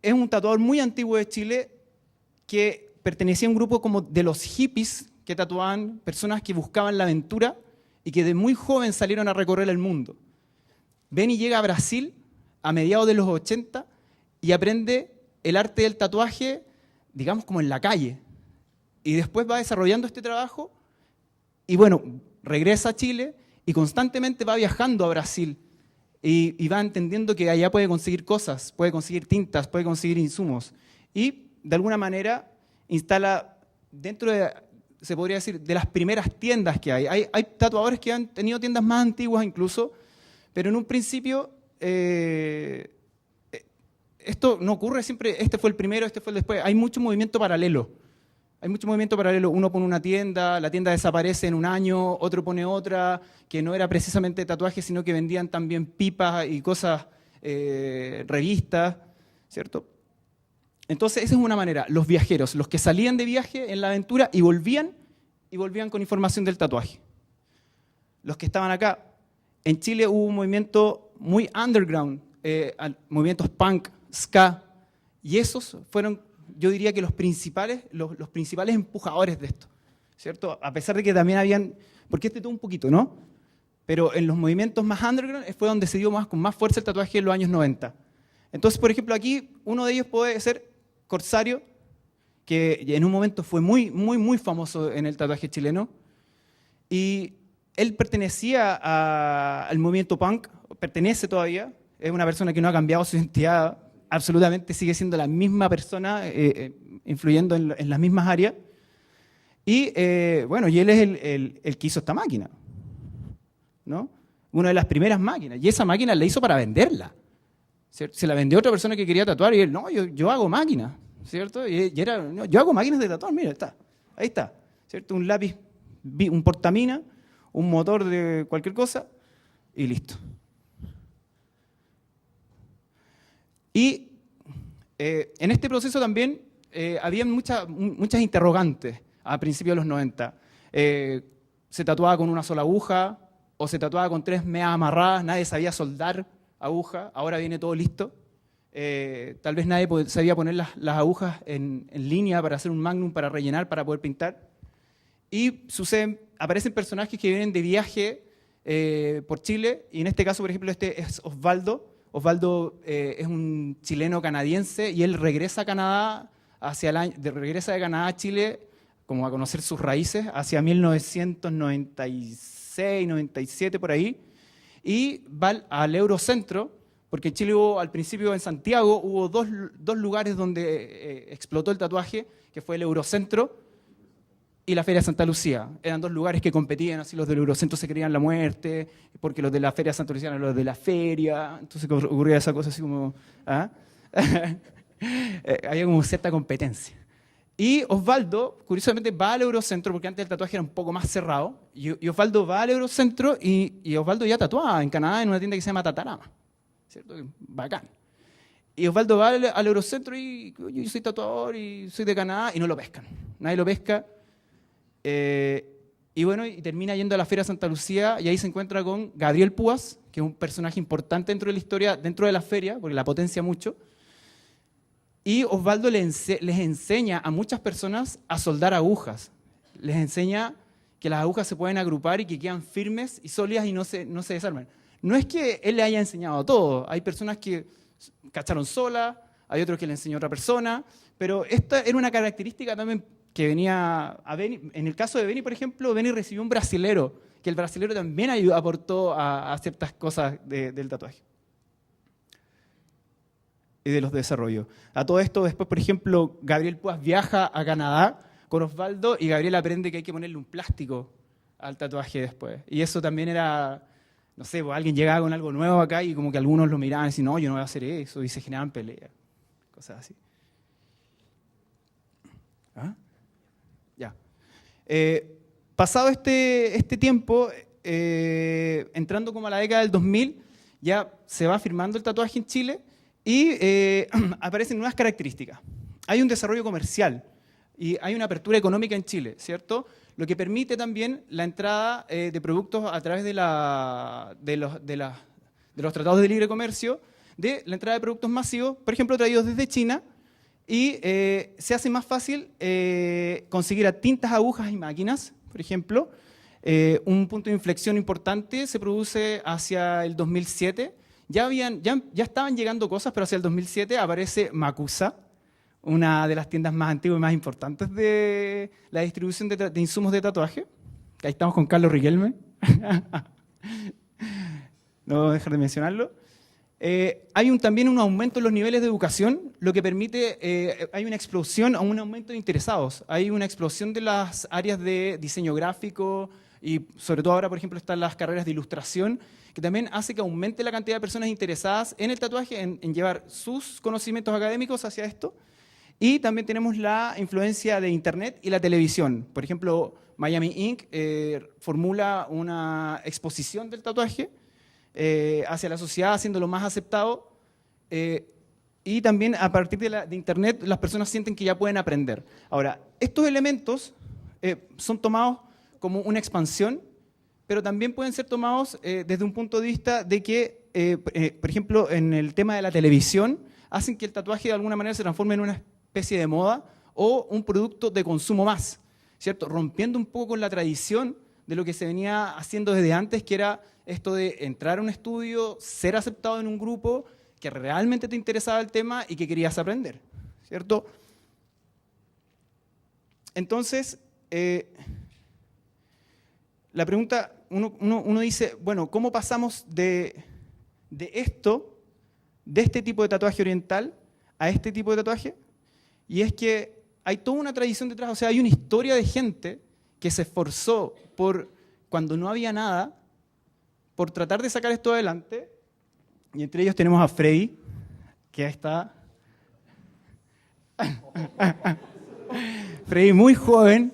es un tatuador muy antiguo de Chile que pertenecía a un grupo como de los hippies que tatuaban personas que buscaban la aventura y que de muy joven salieron a recorrer el mundo. Benny llega a Brasil a mediados de los 80 y aprende el arte del tatuaje, digamos, como en la calle. Y después va desarrollando este trabajo y, bueno, regresa a Chile y constantemente va viajando a Brasil y va entendiendo que allá puede conseguir cosas, puede conseguir tintas, puede conseguir insumos. Y, de alguna manera, instala dentro de, se podría decir, de las primeras tiendas que hay. Hay tatuadores que han tenido tiendas más antiguas incluso, Pero en un principio, esto no ocurre siempre, este fue el primero, este fue el después. Hay mucho movimiento paralelo. Hay mucho movimiento paralelo. Uno pone una tienda, la tienda desaparece en un año, otro pone otra, que no era precisamente tatuajes, sino que vendían también pipas y cosas, revistas, ¿cierto? Entonces, esa es una manera. Los viajeros, los que salían de viaje en la aventura y volvían con información del tatuaje. Los que estaban acá. En Chile hubo un movimiento muy underground, movimientos punk, ska, y esos fueron, yo diría que los principales empujadores de esto, ¿cierto? A pesar de que también habían, porque tuvo un poquito, ¿no? Pero en los movimientos más underground fue donde se dio con más fuerza el tatuaje en los años 90. Entonces, por ejemplo, aquí uno de ellos puede ser Corsario, que en un momento fue muy, muy, muy famoso en el tatuaje chileno, y él pertenecía al movimiento punk, pertenece todavía, es una persona que no ha cambiado su identidad, absolutamente sigue siendo la misma persona, influyendo en las mismas áreas. Y bueno, y él es el que hizo esta máquina, ¿no? Una de las primeras máquinas. Y esa máquina la hizo para venderla, ¿cierto? Se la vendió a otra persona que quería tatuar y él, no, yo hago máquinas, ¿cierto? Y era, no, yo hago máquinas de tatuar, mira, ahí está, ¿cierto? Un lápiz, un portamina, un motor de cualquier cosa y listo. Y en este proceso también había muchas interrogantes a principios de los 90. Se tatuaba con una sola aguja o se tatuaba con 3 medias amarradas, nadie sabía soldar aguja, ahora viene todo listo. Tal vez nadie sabía poner las agujas en línea para hacer un magnum, para rellenar, para poder pintar. Y aparecen personajes que vienen de viaje por Chile, y en este caso, por ejemplo, este es Osvaldo. Osvaldo es un chileno canadiense y él regresa a Canadá, regresa de Canadá a Chile como a conocer sus raíces hacia 1996, 97 por ahí, y va al Eurocentro, porque en Chile al principio en Santiago hubo dos lugares donde explotó el tatuaje, que fue el Eurocentro y la Feria de Santa Lucía. Eran 2 lugares que competían, así los del Eurocentro se creían la muerte, porque los de la Feria de Santa Lucía eran los de la feria, entonces ocurría esa cosa así como... ¿ah? Había como cierta competencia. Y Osvaldo, curiosamente, va al Eurocentro, porque antes el tatuaje era un poco más cerrado, y Osvaldo va al Eurocentro y Osvaldo ya tatuaba en Canadá en una tienda que se llama Tatarama, ¿cierto? Bacán. Y Osvaldo va al Eurocentro y yo soy tatuador y soy de Canadá, y no lo pescan. Nadie lo pesca. Y bueno, y termina yendo a la Feria de Santa Lucía y ahí se encuentra con Gabriel Púas, que es un personaje importante dentro de la historia, dentro de la feria, porque la potencia mucho. Y Osvaldo les enseña a muchas personas a soldar agujas. Les enseña que las agujas se pueden agrupar y que quedan firmes y sólidas y no se desarman. No es que él le haya enseñado todo. Hay personas que cacharon sola, hay otros que le enseñó a otra persona, pero esta era una característica también que venía a Beni. En el caso de Beni, por ejemplo, Beni recibió un brasilero, que el brasilero también aportó a ciertas cosas del tatuaje y de los desarrollos. A todo esto, después, por ejemplo, Gabriel Púas viaja a Canadá con Osvaldo y Gabriel aprende que hay que ponerle un plástico al tatuaje después. Y eso también era, no sé, pues alguien llegaba con algo nuevo acá y como que algunos lo miraban y decían, no, yo no voy a hacer eso, y se generaban peleas, cosas así. ¿Ah? Ya. Pasado este tiempo, entrando como a la década del 2000, ya se va firmando el tatuaje en Chile y aparecen nuevas características. Hay un desarrollo comercial y hay una apertura económica en Chile, ¿cierto? Lo que permite también la entrada de productos a través de los tratados de libre comercio, de la entrada de productos masivos, por ejemplo, traídos desde China, y se hace más fácil conseguir tintas, agujas y máquinas, por ejemplo. Un punto de inflexión importante se produce hacia el 2007. Ya estaban llegando cosas, pero hacia el 2007 aparece Makusa, una de las tiendas más antiguas y más importantes de la distribución de insumos de tatuaje. Ahí estamos con Carlos Riquelme. No voy a dejar de mencionarlo. Hay también un aumento en los niveles de educación, lo que permite, hay una explosión, un aumento de interesados. Hay una explosión de las áreas de diseño gráfico, y sobre todo ahora, por ejemplo, están las carreras de ilustración, que también hace que aumente la cantidad de personas interesadas en el tatuaje, en llevar sus conocimientos académicos hacia esto. Y también tenemos la influencia de Internet y la televisión. Por ejemplo, Miami Ink formula una exposición del tatuaje hacia la sociedad, haciéndolo más aceptado. Y también a partir de Internet las personas sienten que ya pueden aprender. Ahora, estos elementos son tomados como una expansión, pero también pueden ser tomados desde un punto de vista de que, por ejemplo, en el tema de la televisión, hacen que el tatuaje de alguna manera se transforme en una especie de moda o un producto de consumo más, ¿cierto? Rompiendo un poco con la tradición de lo que se venía haciendo desde antes, que era esto de entrar a un estudio, ser aceptado en un grupo, que realmente te interesaba el tema y que querías aprender, ¿cierto? Entonces, la pregunta, uno dice, bueno, ¿cómo pasamos de esto, de este tipo de tatuaje oriental, a este tipo de tatuaje? Y es que hay toda una tradición detrás, o sea, hay una historia de gente que se esforzó por, cuando no había nada, por tratar de sacar esto adelante, y entre ellos tenemos a Freddy, que ahí está. Freddy muy joven,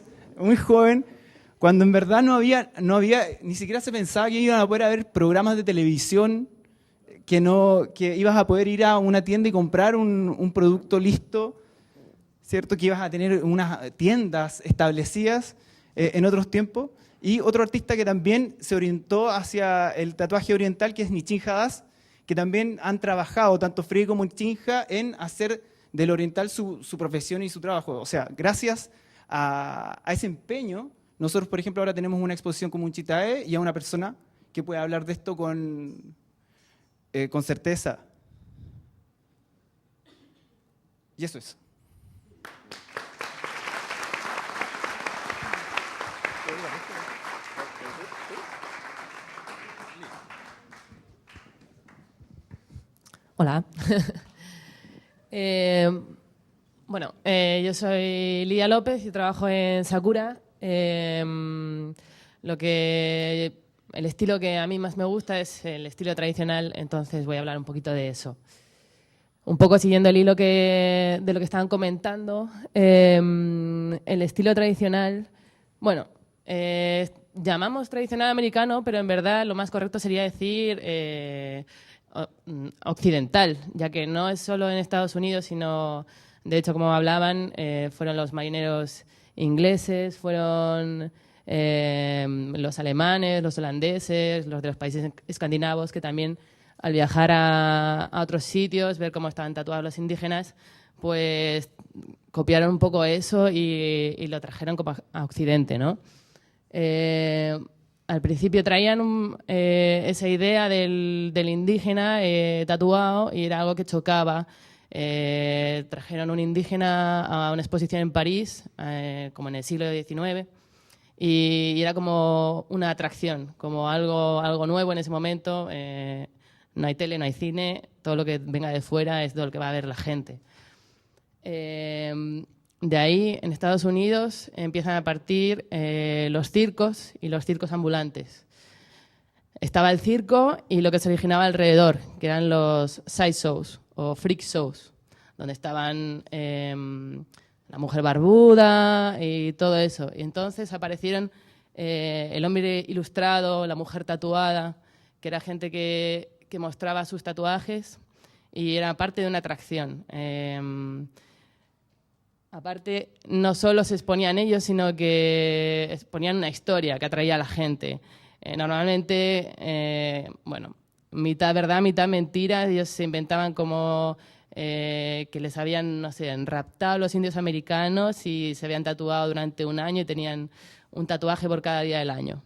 cuando en verdad no había, ni siquiera se pensaba que iban a poder haber programas de televisión, que ibas a poder ir a una tienda y comprar un producto listo, ¿cierto? Que ibas a tener unas tiendas establecidas en otros tiempos. Y otro artista que también se orientó hacia el tatuaje oriental, que es Nichinja Das, que también han trabajado, tanto Freddy como Nichinja, en hacer del oriental su profesión y su trabajo. O sea, gracias a ese empeño, nosotros, por ejemplo, ahora tenemos una exposición como un Chitae y a una persona que puede hablar de esto con certeza. Y eso es. Hola. Bueno, yo soy Lidia López y trabajo en Sakura. El estilo que a mí más me gusta es el estilo tradicional, entonces voy a hablar un poquito de eso. Un poco siguiendo el hilo de lo que estaban comentando, el estilo tradicional, bueno, llamamos tradicional americano, pero en verdad lo más correcto sería decir occidental, ya que no es solo en Estados Unidos, sino, de hecho, como hablaban, fueron los marineros ingleses, fueron los alemanes, los holandeses, los de los países escandinavos, que también al viajar a otros sitios, ver cómo estaban tatuados los indígenas, pues copiaron un poco eso y lo trajeron como a Occidente, ¿no? Al principio traían esa idea del indígena tatuado y era algo que chocaba. Trajeron un indígena a una exposición en París, como en el siglo XIX, y era como una atracción, como algo nuevo en ese momento. No hay tele, no hay cine, todo lo que venga de fuera es todo lo que va a ver la gente. De ahí, en Estados Unidos, empiezan a partir los circos y los circos ambulantes. Estaba el circo y lo que se originaba alrededor, que eran los sideshows o freak shows, donde estaban la mujer barbuda y todo eso. Y entonces aparecieron el hombre ilustrado, la mujer tatuada, que era gente que mostraba sus tatuajes y era parte de una atracción. Aparte, no solo se exponían ellos, sino que exponían una historia que atraía a la gente. Normalmente, bueno, mitad verdad, mitad mentira. Ellos se inventaban como que les habían, no sé, raptado a los indios americanos y se habían tatuado durante un año y tenían un tatuaje por cada día del año.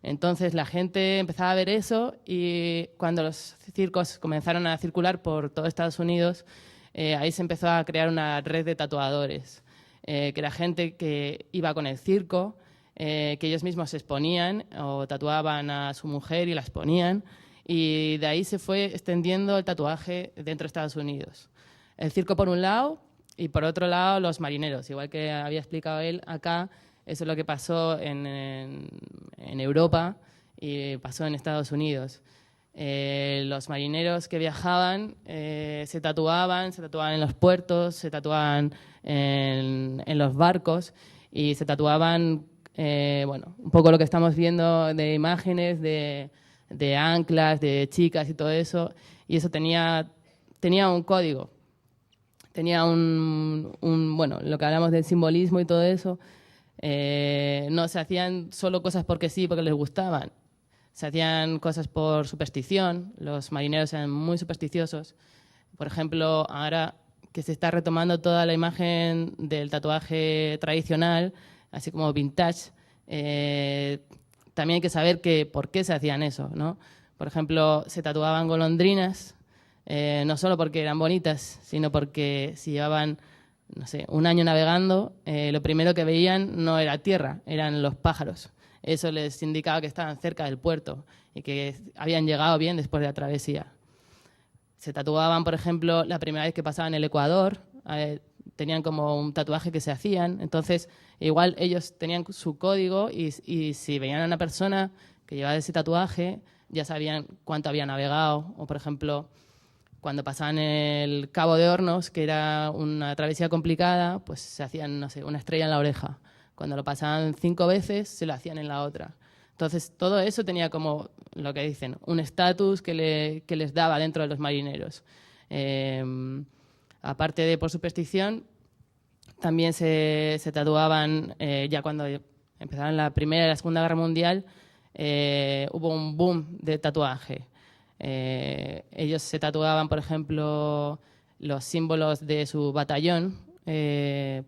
Entonces la gente empezaba a ver eso y cuando los circos comenzaron a circular por todo Estados Unidos, ahí se empezó a crear una red de tatuadores, que era gente que iba con el circo, que ellos mismos se exponían o tatuaban a su mujer y la exponían, y de ahí se fue extendiendo el tatuaje dentro de Estados Unidos. El circo por un lado y por otro lado los marineros, igual que había explicado él acá. Eso es lo que pasó en Europa y pasó en Estados Unidos. Los marineros que viajaban se tatuaban en los puertos, se tatuaban en los barcos y se tatuaban, bueno, un poco lo que estamos viendo de imágenes de anclas, de chicas y todo eso. Y eso tenía un código, tenía bueno, lo que hablamos del simbolismo y todo eso. No se hacían solo cosas porque sí, porque les gustaban. Se hacían cosas por superstición. Los marineros eran muy supersticiosos. Por ejemplo, ahora que se está retomando toda la imagen del tatuaje tradicional, así como vintage, también hay que saber por qué se hacían eso, ¿no? Por ejemplo, se tatuaban golondrinas, no solo porque eran bonitas, sino porque si llevaban, no sé, un año navegando, lo primero que veían no era tierra, eran los pájaros. Eso les indicaba que estaban cerca del puerto y que habían llegado bien después de la travesía. Se tatuaban, por ejemplo, la primera vez que pasaban el Ecuador, tenían como un tatuaje que se hacían. Entonces, igual ellos tenían su código y si veían a una persona que llevaba ese tatuaje, ya sabían cuánto había navegado. O, por ejemplo, cuando pasaban el Cabo de Hornos, que era una travesía complicada, pues se hacían, no sé, una estrella en la oreja. Cuando lo pasaban 5 veces, se lo hacían en la otra. Entonces, todo eso tenía como, lo que dicen, un estatus que les daba dentro de los marineros. Aparte de por superstición, también se tatuaban, ya cuando empezaron la Primera y la Segunda Guerra Mundial, hubo un boom de tatuaje. Ellos se tatuaban, por ejemplo, los símbolos de su batallón,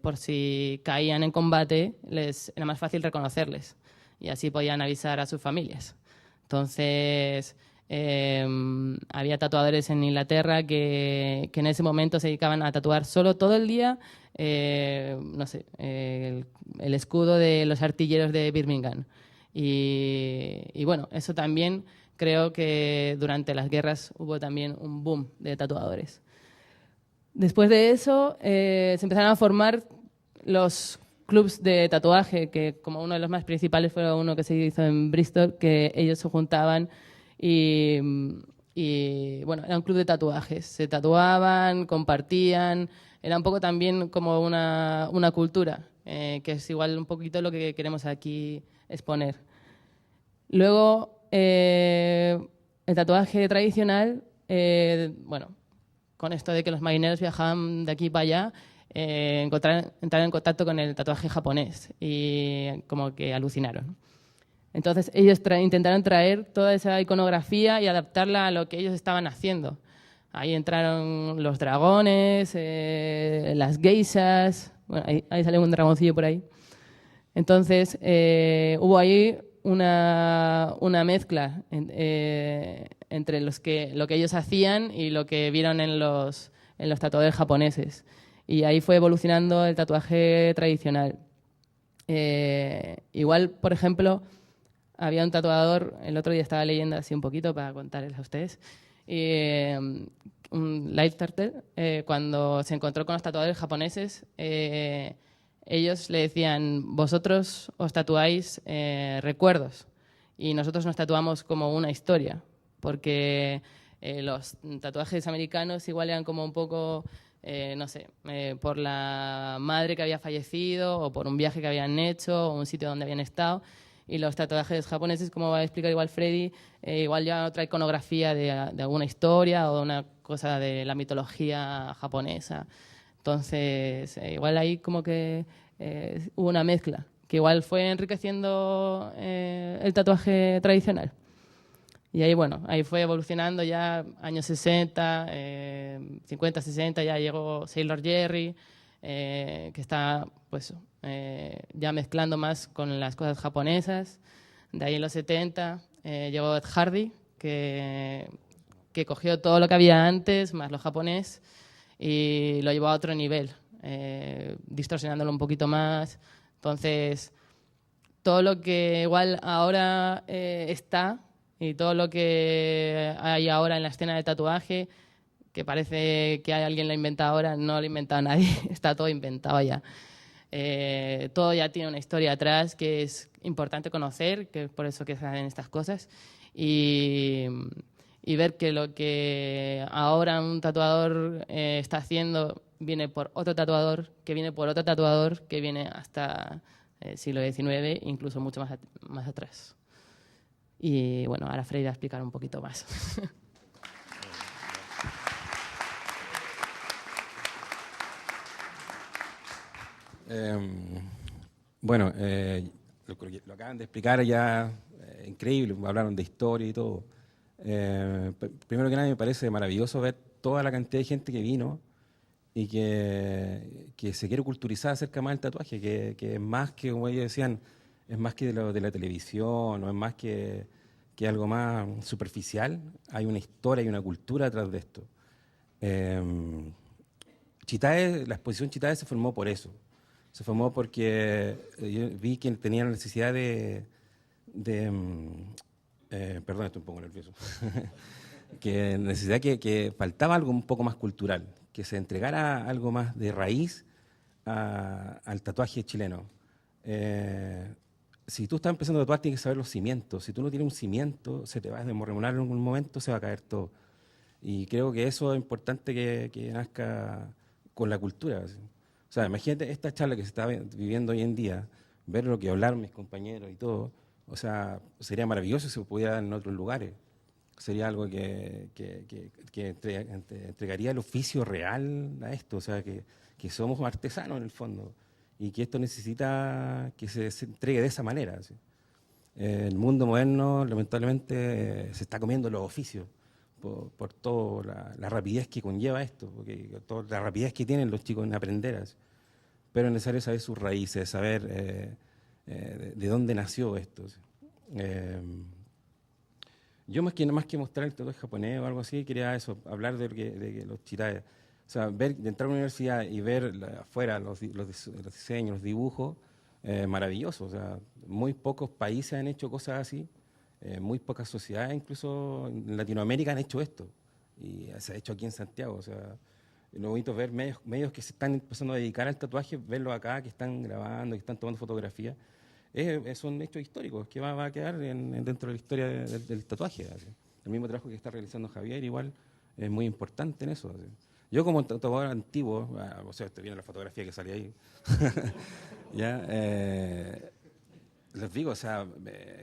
por si caían en combate, les era más fácil reconocerles y así podían avisar a sus familias. Entonces, había tatuadores en Inglaterra que en ese momento se dedicaban a tatuar solo todo el día, no sé, el escudo de los artilleros de Birmingham. Y bueno, eso también creo que durante las guerras hubo también un boom de tatuadores. Después de eso, se empezaron a formar los clubs de tatuaje, que como uno de los más principales fue uno que se hizo en Bristol, que ellos se juntaban y bueno, era un club de tatuajes. Se tatuaban, compartían, era un poco también como una cultura, que es igual un poquito lo que queremos aquí exponer. Luego, el tatuaje tradicional, bueno, con esto de que los marineros viajaban de aquí para allá, entrar en contacto con el tatuaje japonés y como que alucinaron. Entonces ellos intentaron traer toda esa iconografía y adaptarla a lo que ellos estaban haciendo. Ahí entraron los dragones, las geishas, bueno, ahí sale un dragoncillo por ahí. Entonces hubo ahí una mezcla entre lo que ellos hacían y lo que vieron en los tatuadores japoneses. Y ahí fue evolucionando el tatuaje tradicional. Igual, por ejemplo, había un tatuador, el otro día estaba leyendo así un poquito para contarles a ustedes, un Lightarter, cuando se encontró con los tatuadores japoneses, ellos le decían, vosotros os tatuáis recuerdos y nosotros nos tatuamos como una historia, porque los tatuajes americanos igual eran como un poco, no sé, por la madre que había fallecido o por un viaje que habían hecho o un sitio donde habían estado. Y los tatuajes japoneses, como va a explicar igual Freddy, igual llevan otra iconografía de alguna historia o de una cosa de la mitología japonesa. Entonces, igual ahí como que hubo una mezcla, que igual fue enriqueciendo el tatuaje tradicional. Y ahí, bueno, ahí fue evolucionando ya años 60, 50, 60, ya llegó Sailor Jerry, que está, pues, ya mezclando más con las cosas japonesas. De ahí en los 70 llegó Ed Hardy, que cogió todo lo que había antes, más lo japonés, y lo llevó a otro nivel, distorsionándolo un poquito más. Entonces, todo lo que igual ahora está y todo lo que hay ahora en la escena de tatuaje, que parece que alguien lo ha inventado ahora, no lo ha inventado nadie, está todo inventado ya. todo ya tiene una historia atrás que es importante conocer, que es por eso que se hacen estas cosas. Y, y ver que lo que ahora un tatuador está haciendo viene por otro tatuador, que viene por otro tatuador, que viene hasta el siglo XIX, incluso mucho más atrás. Y bueno, ahora Freire va a explicar un poquito más. Bueno, lo acaban de explicar ya, increíble, hablaron de historia y todo. Primero que nada me parece maravilloso ver toda la cantidad de gente que vino y que se quiere culturizar acerca más del tatuaje, que es más que, como ellos decían, es más que de la televisión, no es más que algo más superficial. Hay una historia, hay una cultura detrás de esto. Chitae, la exposición Chitae se formó por eso. Se formó porque yo vi que tenía la necesidad perdón, estoy un poco nervioso. Que necesidad que faltaba algo un poco más cultural, que se entregara algo más de raíz al tatuaje chileno. Si tú estás empezando a tatuar, tienes que saber los cimientos. Si tú no tienes un cimiento, se te va a desmoronar en algún momento, se va a caer todo. Y creo que eso es importante que nazca con la cultura. ¿Sí? O sea, imagínate esta charla que se está viviendo hoy en día, ver lo que hablaron mis compañeros y todo. O sea, sería maravilloso si se pudiera dar en otros lugares. Sería algo que entregaría el oficio real a esto. O sea, que somos artesanos en el fondo. Y que esto necesita que se entregue de esa manera. ¿Sí? El mundo moderno, lamentablemente, se está comiendo los oficios por toda la rapidez que conlleva esto, porque toda la rapidez que tienen los chicos en aprender. ¿Sí? Pero es necesario saber sus raíces, saber de dónde nació esto. ¿Sí? Yo más que mostrar el tatuaje japonés o algo así, quería eso, hablar de que los chitaes. O sea, de entrar a una universidad y ver afuera los diseños, los dibujos, maravilloso. O sea, muy pocos países han hecho cosas así, muy pocas sociedades, incluso en Latinoamérica, han hecho esto. Y se ha hecho aquí en Santiago. O sea, lo bonito es ver medios que se están empezando a dedicar al tatuaje, verlos acá, que están grabando, que están tomando fotografías. Son hechos históricos que va a quedar dentro de la historia del tatuaje. Así. El mismo trabajo que está realizando Javier igual es muy importante en eso. Así. Yo como tatuador antiguo, o sea, estoy viendo la fotografía que sale ahí, ya, les digo, o sea,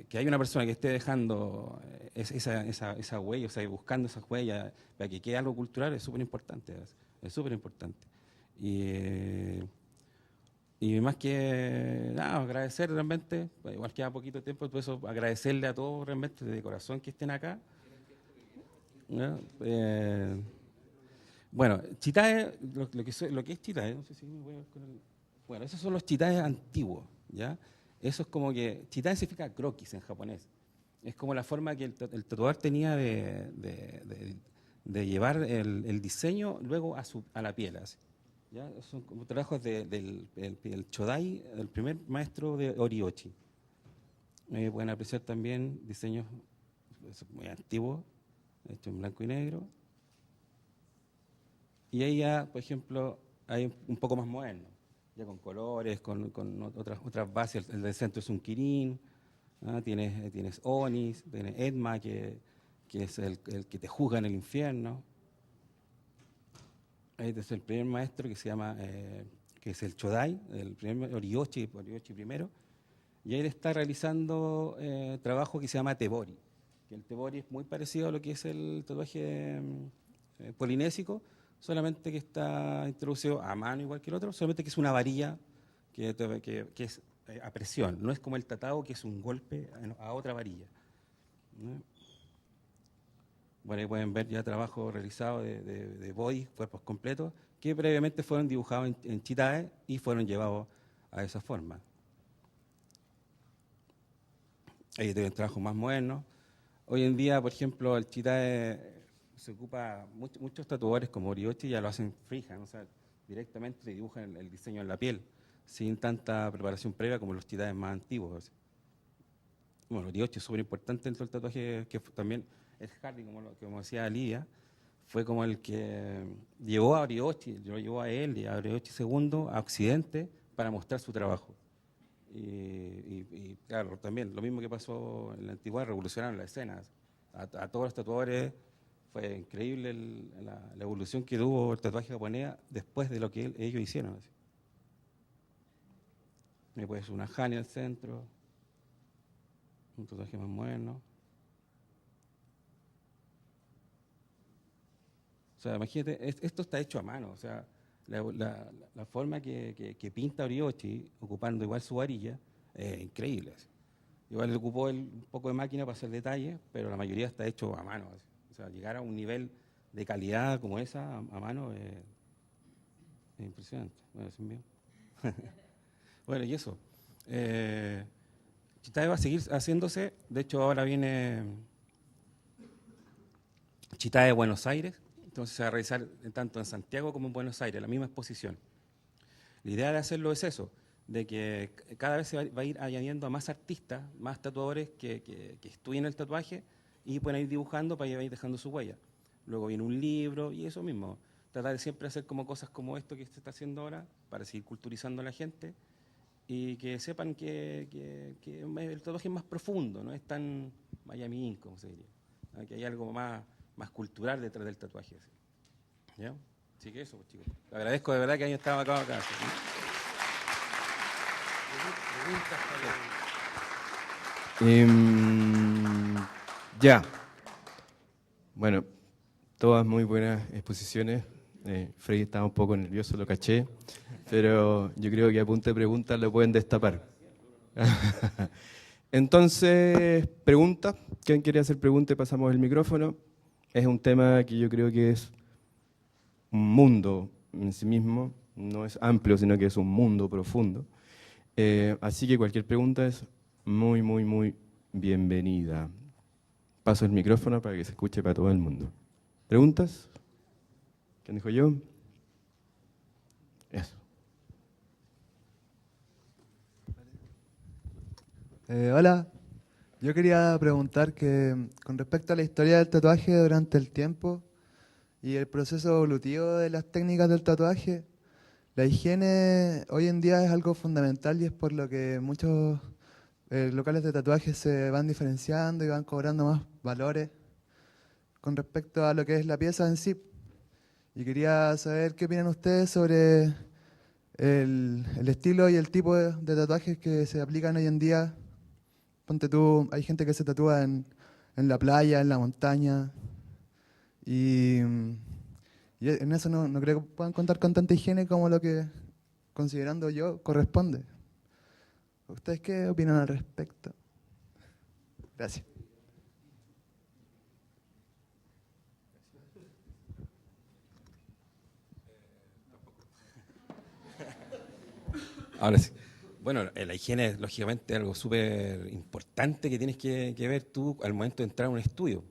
que hay una persona que esté dejando esa huella, o sea, buscando esa huella para que quede algo cultural es súper importante. Es súper importante. Y más que nada, agradecer realmente, igual queda poquito tiempo, por eso agradecerle a todos realmente de corazón que estén acá. ¿No? Bueno, Chitae, lo que es Chitae, no sé si me voy a ver con el... Bueno, esos son los Chitaes antiguos, ¿ya? Eso es como que, Chitae significa croquis en japonés. Es como la forma que el tatuador tenía de llevar el diseño luego a la piel, así. ¿Ya? Son como trabajos del Chodai, el primer maestro de Oriochi. Pueden apreciar también diseños muy antiguos, hechos en blanco y negro. Y ahí ya, por ejemplo, hay un poco más moderno, ya con colores, con otras bases. El del centro es un Kirin, ¿ah? Tienes Onis, tienes Edma, que es el que te juzga en el infierno. Este es el primer maestro que se llama, que es el Chodai, el primer Oriochi primero, y él está realizando trabajo que se llama Tebori, que el Tebori es muy parecido a lo que es el tatuaje polinésico, solamente que está introducido a mano igual que el otro, solamente que es una varilla que es a presión, no es como el tatao que es un golpe a otra varilla. ¿No? Bueno, ahí pueden ver ya trabajo realizado de body, cuerpos completos, que previamente fueron dibujados en Chitae y fueron llevados a esa forma. Ahí tienen trabajos más modernos. Hoy en día, por ejemplo, el Chitae se ocupa, muchos tatuadores como Oriochi ya lo hacen freehand, o sea, directamente te dibujan el diseño en la piel, sin tanta preparación previa como los Chitaes más antiguos. Así. Bueno, Oriochi es súper importante dentro del tatuaje, que también Ed Hardy, como decía Lidia, fue como el que llevó a Oriochi, lo llevó a él y a Oriochi II a Occidente para mostrar su trabajo. Claro, también lo mismo que pasó en la antigüedad, revolucionaron la escena. A todos los tatuadores fue increíble la evolución que tuvo el tatuaje japonés después de lo que ellos hicieron. Así. Me puedes una hani al centro, un tatuaje más moderno. O sea, imagínate, esto está hecho a mano. O sea, la forma que pinta Oriyoshi, ocupando igual su varilla, es increíble. Así. Igual le ocupó un poco de máquina para hacer detalles, pero la mayoría está hecho a mano. Así. O sea, llegar a un nivel de calidad como esa a mano es impresionante. Bueno, bien. Bueno, y eso. Chitae va a seguir haciéndose. De hecho, ahora viene Chitae de Buenos Aires. Entonces se va a realizar tanto en Santiago como en Buenos Aires, la misma exposición. La idea de hacerlo es eso, de que cada vez se va a ir añadiendo a más artistas, más tatuadores que estudien el tatuaje y pueden ir dibujando para ir dejando su huella. Luego viene un libro y eso mismo. Tratar de siempre hacer como cosas como esto que se está haciendo ahora para seguir culturizando a la gente y que sepan que el tatuaje es más profundo, no es tan Miami Ink, como se diría. Que hay algo más cultural detrás del tatuaje. ¿Sí? ¿Ya? Así que eso, pues, chicos. Le agradezco de verdad que hayan estado acá. ¿Sí? Ya. Bueno, todas muy buenas exposiciones. Freddy estaba un poco nervioso, lo caché, pero yo creo que a punta de preguntas lo pueden destapar. Entonces, preguntas. ¿Quién quiere hacer preguntas? Pasamos el micrófono. Es un tema que yo creo que es un mundo en sí mismo, no es amplio, sino que es un mundo profundo. Así que cualquier pregunta es muy, muy, muy bienvenida. Paso el micrófono para que se escuche para todo el mundo. ¿Preguntas? ¿Quién dijo yo? Eso. Hola, yo quería preguntar que con respecto a la historia del tatuaje durante el tiempo y el proceso evolutivo de las técnicas del tatuaje, la higiene hoy en día es algo fundamental y es por lo que muchos locales de tatuaje se van diferenciando y van cobrando más valores con respecto a lo que es la pieza en sí. Y quería saber qué opinan ustedes sobre el estilo y el tipo de tatuajes que se aplican hoy en día. Ponte tú, hay gente que se tatúa en la playa, en la montaña, y en eso no creo que puedan contar con tanta higiene como lo que, considerando yo, corresponde. ¿Ustedes qué opinan al respecto? Gracias. Ahora sí. Bueno, la higiene es lógicamente algo súper importante que tienes que ver tú al momento de entrar a un estudio.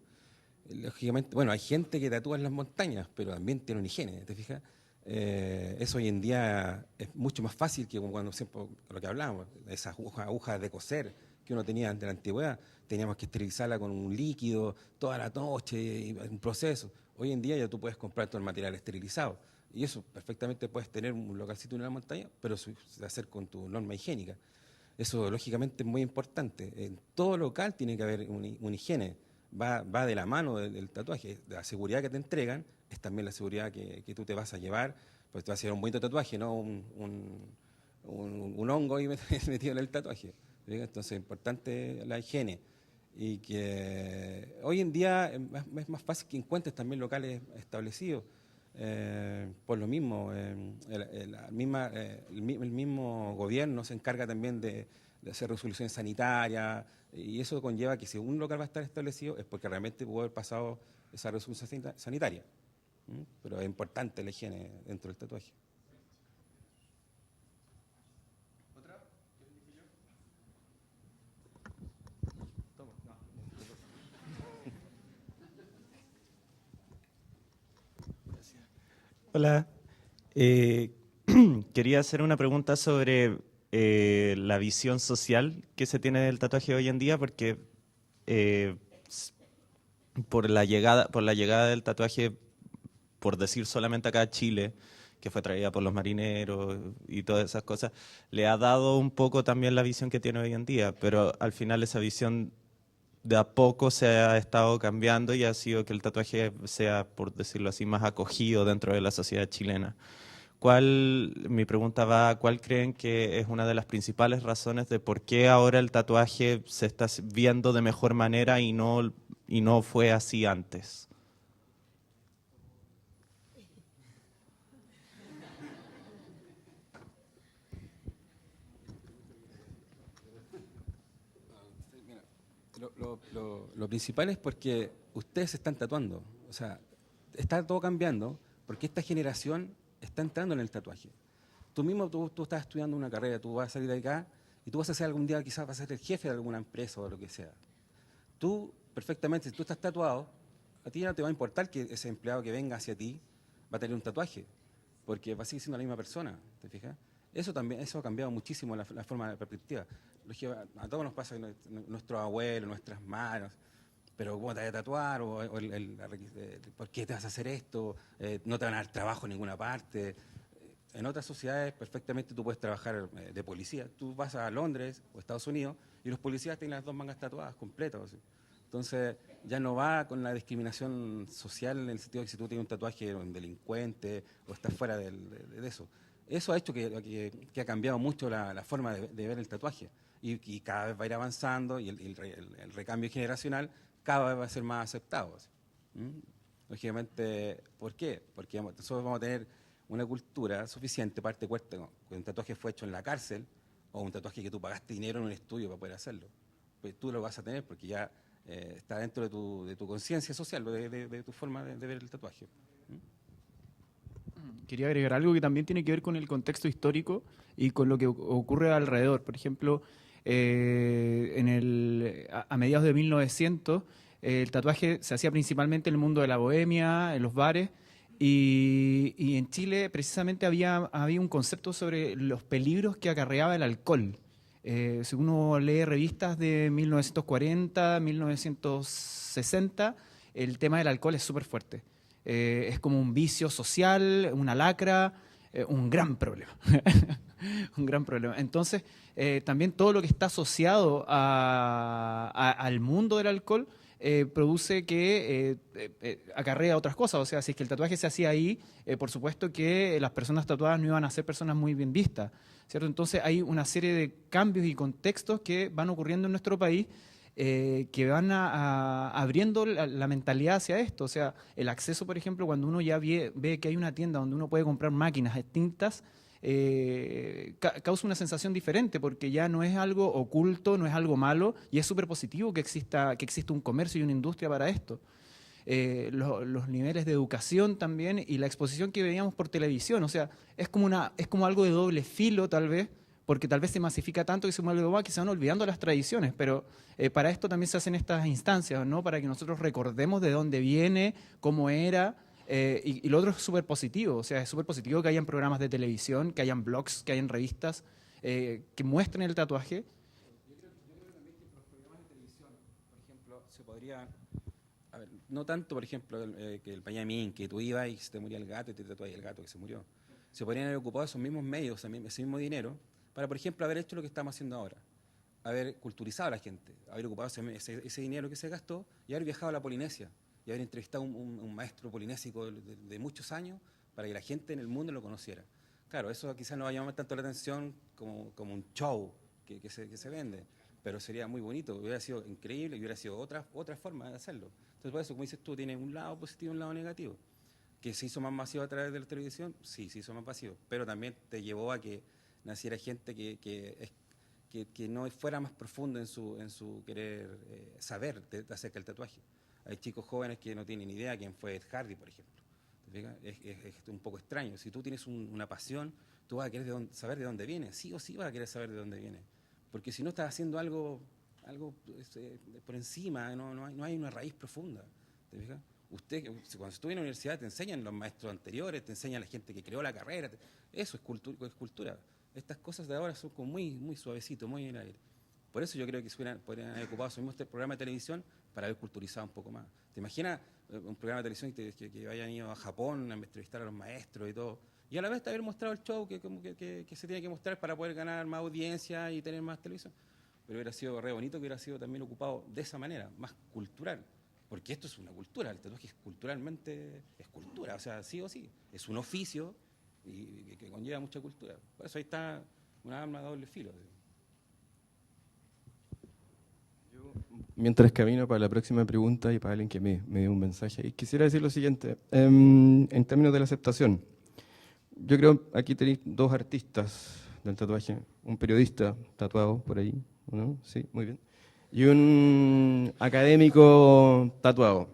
Lógicamente, bueno, hay gente que tatúa en las montañas, pero también tiene una higiene, ¿te fijas? Eso hoy en día es mucho más fácil que cuando siempre, lo que hablábamos, esas agujas de coser que uno tenía de la antigüedad, teníamos que esterilizarla con un líquido toda la noche, y un proceso. Hoy en día ya tú puedes comprar todo el material esterilizado. Y eso perfectamente puedes tener un localcito en una montaña, pero se hacer con tu norma higiénica. Eso lógicamente es muy importante. En todo local tiene que haber una higiene. Va de la mano del tatuaje. La seguridad que te entregan es también la seguridad que tú te vas a llevar, pues te vas a llevar un bonito tatuaje, no un hongo ahí metido en el tatuaje. Entonces es importante la higiene. Y que hoy en día es más fácil que encuentres también locales establecidos. Por lo mismo, el mismo gobierno se encarga también de hacer resoluciones sanitarias y eso conlleva que si un local va a estar establecido es porque realmente pudo haber pasado esa resolución sanitaria. Pero es importante la higiene dentro del tatuaje. ¿Otra? Hola, quería hacer una pregunta sobre la visión social que se tiene del tatuaje hoy en día, porque por la llegada del tatuaje, por decir solamente acá a Chile, que fue traída por los marineros y todas esas cosas, le ha dado un poco también la visión que tiene hoy en día, pero al final esa visión de a poco se ha estado cambiando y ha sido que el tatuaje sea, por decirlo así, más acogido dentro de la sociedad chilena. Mi pregunta va, ¿cuál creen que es una de las principales razones de por qué ahora el tatuaje se está viendo de mejor manera y no fue así antes? Lo principal es porque ustedes se están tatuando. O sea, está todo cambiando porque esta generación está entrando en el tatuaje. Tú estás estudiando una carrera, tú vas a salir de acá y tú vas a ser algún día, quizás vas a ser el jefe de alguna empresa o lo que sea. Tú, perfectamente, si tú estás tatuado, a ti no te va a importar que ese empleado que venga hacia ti va a tener un tatuaje, porque va a seguir siendo la misma persona, ¿te fijas? Eso ha cambiado muchísimo la forma de perspectiva. A todos nos pasa que nuestros abuelos, nuestras manos, pero ¿cómo te vas a tatuar? ¿Por qué te vas a hacer esto? No te van a dar trabajo en ninguna parte. En otras sociedades perfectamente tú puedes trabajar de policía. Tú vas a Londres o Estados Unidos y los policías tienen las 2 mangas tatuadas completas. ¿Sí? Entonces ya no va con la discriminación social en el sentido de que si tú tienes un tatuaje de un delincuente o estás fuera de eso. Eso ha hecho que ha cambiado mucho la forma de ver el tatuaje y cada vez va a ir avanzando y el recambio generacional cada vez va a ser más aceptado. ¿Sí? Lógicamente, ¿por qué? Porque nosotros vamos a tener una cultura suficiente, parte cuesta, que un tatuaje fue hecho en la cárcel o un tatuaje que tú pagaste dinero en un estudio para poder hacerlo. Pues tú lo vas a tener porque ya está dentro de tu conciencia social, de tu forma de ver el tatuaje. Quería agregar algo que también tiene que ver con el contexto histórico y con lo que ocurre alrededor. Por ejemplo, a mediados de 1900, el tatuaje se hacía principalmente en el mundo de la bohemia, en los bares, y en Chile precisamente había un concepto sobre los peligros que acarreaba el alcohol. Si uno lee revistas de 1940, 1960, el tema del alcohol es súper fuerte. Es como un vicio social, una lacra, un gran problema. Un gran problema. Entonces, también todo lo que está asociado al mundo del alcohol produce que acarrea otras cosas. O sea, si es que el tatuaje se hacía ahí, por supuesto que las personas tatuadas no iban a ser personas muy bien vistas, ¿cierto? Entonces hay una serie de cambios y contextos que van ocurriendo en nuestro país que van abriendo la mentalidad hacia esto. O sea, el acceso, por ejemplo, cuando uno ya ve que hay una tienda donde uno puede comprar máquinas extintas, causa una sensación diferente porque ya no es algo oculto, no es algo malo y es súper positivo que exista un comercio y una industria para esto. Los niveles de educación también y la exposición que veíamos por televisión, o sea, es como algo de doble filo tal vez, porque tal vez se masifica tanto que se van olvidando las tradiciones, pero para esto también se hacen estas instancias, ¿no? Para que nosotros recordemos de dónde viene, cómo era. Y lo otro es súper positivo, o sea, es súper positivo que hayan programas de televisión, que hayan blogs, que hayan revistas que muestren el tatuaje. Yo creo también que los programas de televisión, por ejemplo, se podría... A ver, no tanto, por ejemplo, que el Pañamín, que tú ibas y se te moría el gato y te tatuabas el gato que se murió. Se podrían haber ocupado esos mismos medios, ese mismo dinero, para, por ejemplo, haber hecho lo que estamos haciendo ahora. Haber culturizado a la gente, haber ocupado ese dinero que se gastó y haber viajado a la Polinesia y haber entrevistado a un maestro polinésico de muchos años para que la gente en el mundo lo conociera. Claro, eso quizás no va a llamar tanto la atención como un show que se vende, pero sería muy bonito, hubiera sido increíble y hubiera sido otra forma de hacerlo. Entonces, por eso, como dices tú, tiene un lado positivo y un lado negativo. ¿Que se hizo más masivo a través de la televisión? Sí, se hizo más masivo, pero también te llevó a que naciera gente que no fuera más profundo en su querer saber acerca del tatuaje. Hay chicos jóvenes que no tienen idea quién fue Ed Hardy, por ejemplo. Es un poco extraño. Si tú tienes una pasión, tú vas a querer saber de dónde viene. Sí o sí vas a querer saber de dónde viene. Porque si no estás haciendo algo por encima, no hay una raíz profunda. ¿Te fijas? Cuando estuve en la universidad te enseñan los maestros anteriores, te enseñan la gente que creó la carrera. Eso es cultura. Estas cosas de ahora son como muy, muy suavecitos, muy en el aire. Por eso yo creo que podrían haber ocupado su mismo programa de televisión para haber culturizado un poco más. ¿Te imaginas un programa de televisión que hayan ido a Japón a entrevistar a los maestros y todo? y a la vez haber mostrado el show que se tiene que mostrar para poder ganar más audiencia y tener más televisión. Pero hubiera sido re bonito que hubiera sido también ocupado de esa manera, más cultural. Porque esto es una cultura, el tatuaje es culturalmente, es cultura, o sea, sí o sí. Es un oficio y que conlleva mucha cultura. Por eso ahí está una arma de doble filo. Mientras camino para la próxima pregunta y para alguien que me dio un mensaje, y quisiera decir lo siguiente, en términos de la aceptación. Yo creo aquí tenéis dos artistas del tatuaje, un periodista tatuado por ahí, ¿no? Sí, muy bien. Y un académico tatuado.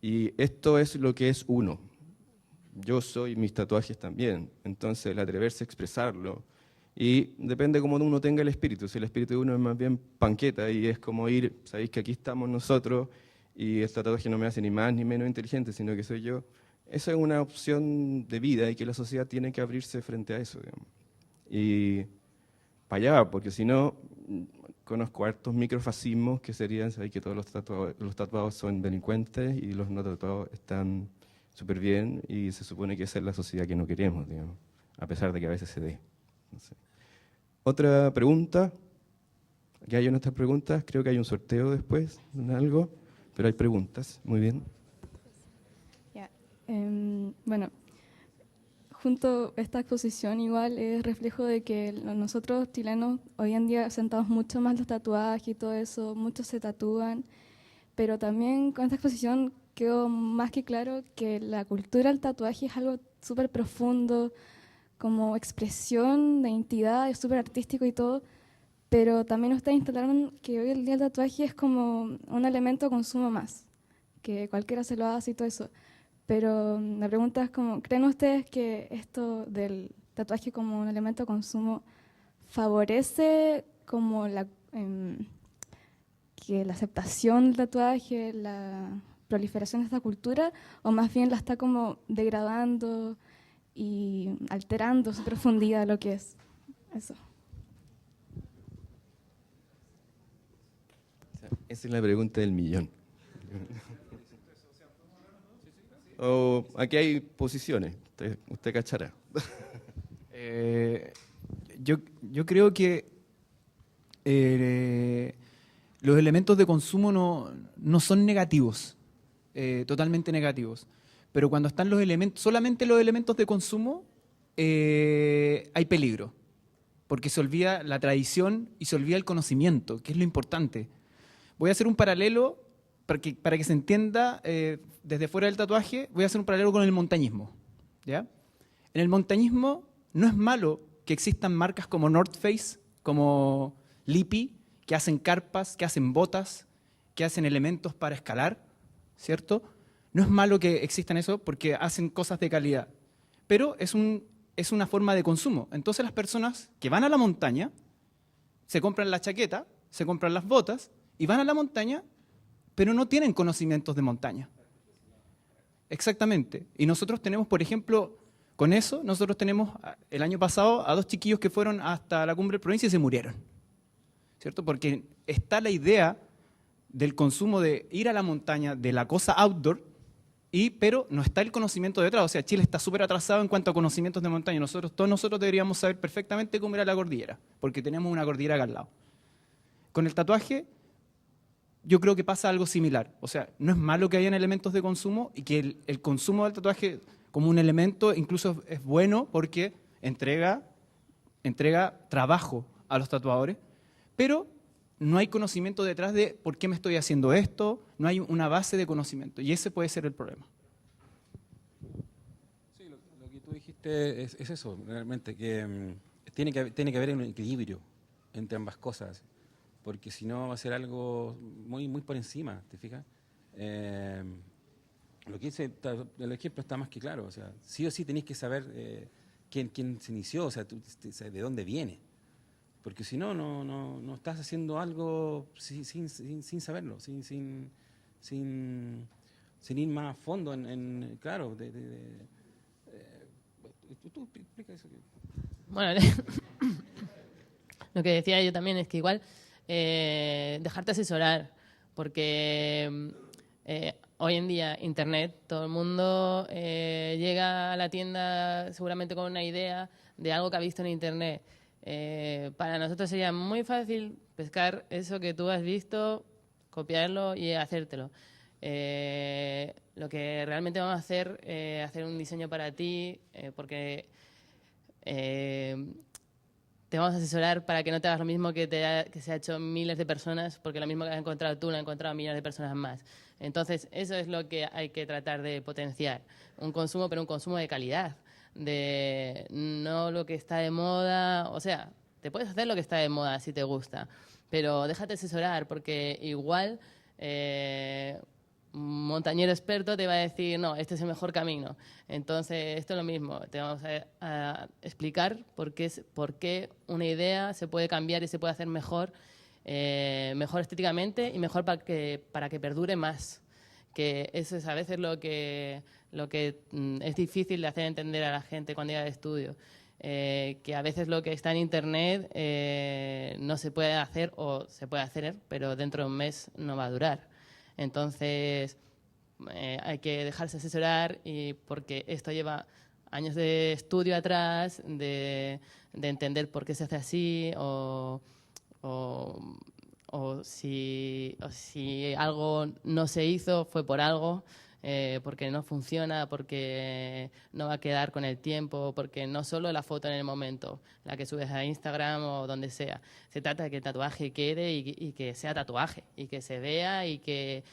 Y esto es lo que es uno. Yo soy mis tatuajes también. Entonces, el atreverse a expresarlo. Y depende cómo uno tenga el espíritu. Si el espíritu de uno es más bien panqueta y es como ir, sabéis que aquí estamos nosotros y el tatuaje no me hace ni más ni menos inteligente, sino que soy yo. Esa es una opción de vida y que la sociedad tiene que abrirse frente a eso, digamos. Y para allá, porque si no, conozco hartos microfascismos que serían, sabéis que todos los tatuados son delincuentes y los no tatuados están súper bien y se supone que esa es la sociedad que no queremos, digamos, a pesar de que a veces se dé. No sé. Otra pregunta. Aquí hay nuestras preguntas. Creo que hay un sorteo después, algo, pero hay preguntas. Muy bien. Yeah. Bueno, junto a esta exposición igual es reflejo de que nosotros chilenos hoy en día sentamos mucho más los tatuajes y todo eso, muchos se tatúan, pero también con esta exposición quedó más que claro que la cultura del tatuaje es algo súper profundo, como expresión de identidad, es súper artístico y todo, pero también ustedes instalaron que hoy el día el tatuaje es como un elemento de consumo más, que cualquiera se lo hace y todo eso. Pero la pregunta es como, ¿creen ustedes que esto del tatuaje como un elemento de consumo favorece como que la aceptación del tatuaje, la proliferación de esta cultura, o más bien la está como degradando y alterando su profundidad, lo que es eso? Esa es la pregunta del millón. Aquí hay posiciones, usted cachará. Yo creo que los elementos de consumo no son negativos, totalmente negativos. Pero cuando están solamente los elementos de consumo, hay peligro. Porque se olvida la tradición y se olvida el conocimiento, que es lo importante. Voy a hacer un paralelo para que se entienda desde fuera del tatuaje, voy a hacer un paralelo con el montañismo, ¿ya? En el montañismo no es malo que existan marcas como North Face, como Lipi, que hacen carpas, que hacen botas, que hacen elementos para escalar, ¿cierto? No es malo que existan eso porque hacen cosas de calidad, pero es una forma de consumo. Entonces las personas que van a la montaña se compran la chaqueta, se compran las botas y van a la montaña, pero no tienen conocimientos de montaña. Exactamente. Y nosotros tenemos, por ejemplo, con eso, nosotros tenemos el año pasado a 2 chiquillos que fueron hasta la cumbre de provincia y se murieron, ¿cierto? Porque está la idea del consumo de ir a la montaña, de la cosa outdoor, pero no está el conocimiento detrás. O sea, Chile está súper atrasado en cuanto a conocimientos de montaña. Todos nosotros deberíamos saber perfectamente cómo era la cordillera, porque tenemos una cordillera acá al lado. Con el tatuaje, yo creo que pasa algo similar. O sea, no es malo que hayan elementos de consumo y que el consumo del tatuaje como un elemento incluso es bueno porque entrega trabajo a los tatuadores, pero no hay conocimiento detrás de por qué me estoy haciendo esto, no hay una base de conocimiento y ese puede ser el problema. Sí, lo que tú dijiste es eso, realmente, que tiene que haber un equilibrio entre ambas cosas, porque si no va a ser algo muy, muy por encima, ¿te fijas? Lo que dice, el ejemplo está más que claro, o sea, sí o sí tenéis que saber quién se inició, o sea, de dónde viene. Porque si no, no estás haciendo algo sin saberlo, sin ir más a fondo claro, tú explica eso. Bueno, lo que decía yo también es que igual dejarte asesorar, porque hoy en día, Internet, todo el mundo llega a la tienda seguramente con una idea de algo que ha visto en Internet. Para nosotros sería muy fácil pescar eso que tú has visto, copiarlo y hacértelo. Lo que realmente vamos a hacer es hacer un diseño para ti, porque te vamos a asesorar para que no te hagas lo mismo que se ha hecho miles de personas, porque lo mismo que has encontrado tú lo han encontrado millones de personas más. Entonces, eso es lo que hay que tratar de potenciar. Un consumo, pero un consumo de calidad, de no lo que está de moda. O sea, te puedes hacer lo que está de moda si te gusta, pero déjate asesorar, porque igual un montañero experto te va a decir, no, este es el mejor camino. Entonces, esto es lo mismo. Te vamos a explicar por qué una idea se puede cambiar y se puede hacer mejor, mejor estéticamente y mejor para que perdure más. Que eso es a veces lo que es difícil de hacer entender a la gente cuando llega al estudio. Que a veces lo que está en Internet no se puede hacer, o se puede hacer, pero dentro de un mes no va a durar. Entonces, hay que dejarse asesorar, porque esto lleva años de estudio atrás, de entender por qué se hace así, o si algo no se hizo fue por algo, porque no funciona, porque no va a quedar con el tiempo, porque no solo la foto en el momento, la que subes a Instagram o donde sea. Se trata de que el tatuaje quede y que sea tatuaje, y que se vea y que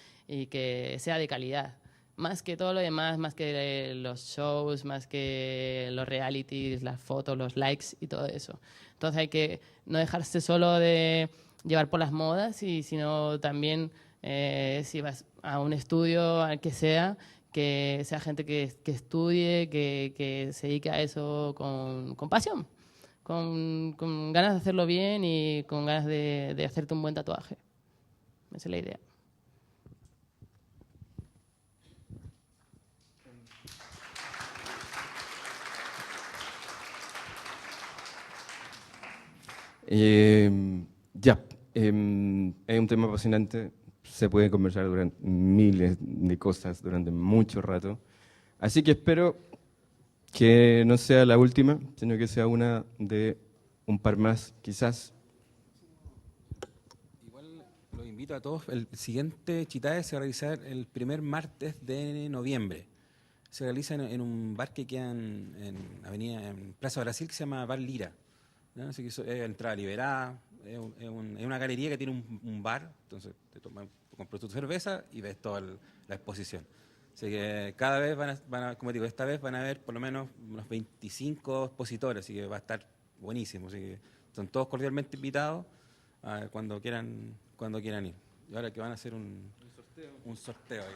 sea de calidad. Más que todo lo demás, más que los shows, más que los realities, las fotos, los likes y todo eso. Entonces hay que no dejarse solo de llevar por las modas, sino también si vas a un estudio, al que sea gente que estudie, que se dedique a eso con pasión, con ganas de hacerlo bien y con ganas de hacerte un buen tatuaje. Esa es la idea. Es un tema apasionante, se puede conversar durante miles de cosas durante mucho rato, así que espero que no sea la última, sino que sea una de un par más, quizás. Igual los invito a todos, el siguiente Chitae se va a realizar el primer martes de noviembre. Se realiza en un bar que queda en Plaza Brasil, que se llama Bar Lira, ¿no? Así que es entrada liberada, es una galería que tiene un bar, entonces compras tu cerveza y ves toda la exposición. Así que cada vez como digo, esta vez van a haber por lo menos unos 25 expositores, así que va a estar buenísimo. Así que son todos cordialmente invitados cuando quieran ir. Y ahora que van a hacer un sorteo ahí.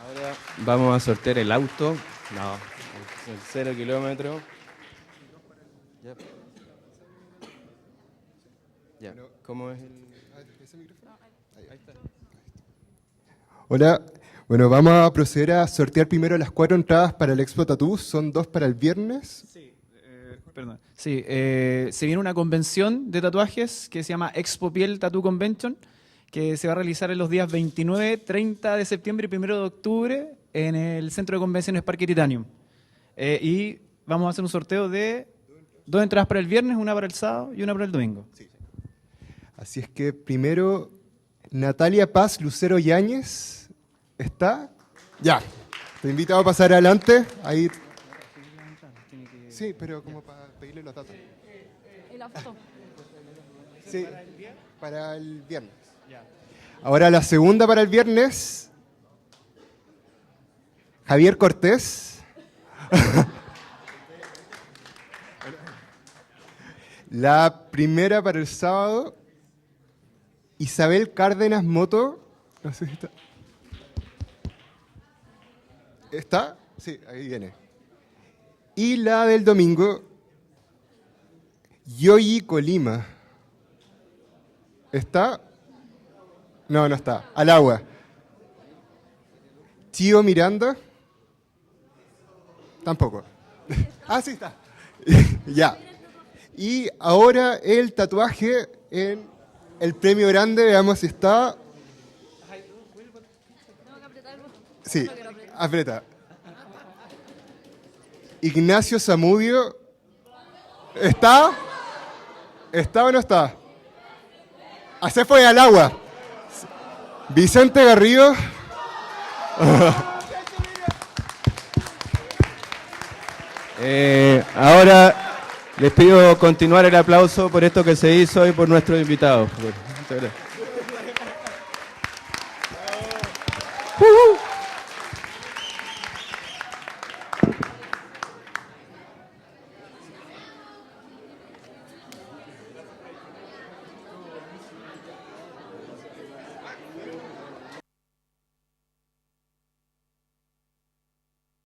Ahora vamos a sortear el auto, el 0 kilómetro. Ya. ¿Cómo es ¿Ese micrófono? Ahí está. Hola, bueno, vamos a proceder a sortear primero las 4 entradas para el Expo Tattoo, son 2 para el viernes. Sí, perdón. Sí, se viene una convención de tatuajes que se llama Expo Piel Tattoo Convention, que se va a realizar en los días 29, 30 de septiembre y 1 de octubre en el Centro de Convenciones Parque Titanium. Y vamos a hacer un sorteo de 2 entradas para el viernes, una para el sábado y una para el domingo. Sí. Así es que primero, Natalia Paz Lucero Yáñez, ¿está? Ya, te invito a pasar adelante. Ahí. Sí, pero como para pedirle los datos. ¿Y la foto? Sí, para el viernes. Ahora la segunda para el viernes, Javier Cortés. La primera para el sábado, Isabel Cárdenas Moto. No sé si está. ¿Está? Sí, ahí viene. Y la del domingo, Yoyi Colima. ¿Está? No, no está. Al agua. Tío Miranda. Tampoco. Ah, sí está. Ya. Y ahora el tatuaje en el premio grande. Veamos si está. Tengo que apretar el Sí, aprieta. Ignacio Zamudio. ¿Está? ¿Está o no está? Se fue al agua. Vicente Garrido. Ahora les pido continuar el aplauso por esto que se hizo y por nuestros invitados. Muchas gracias.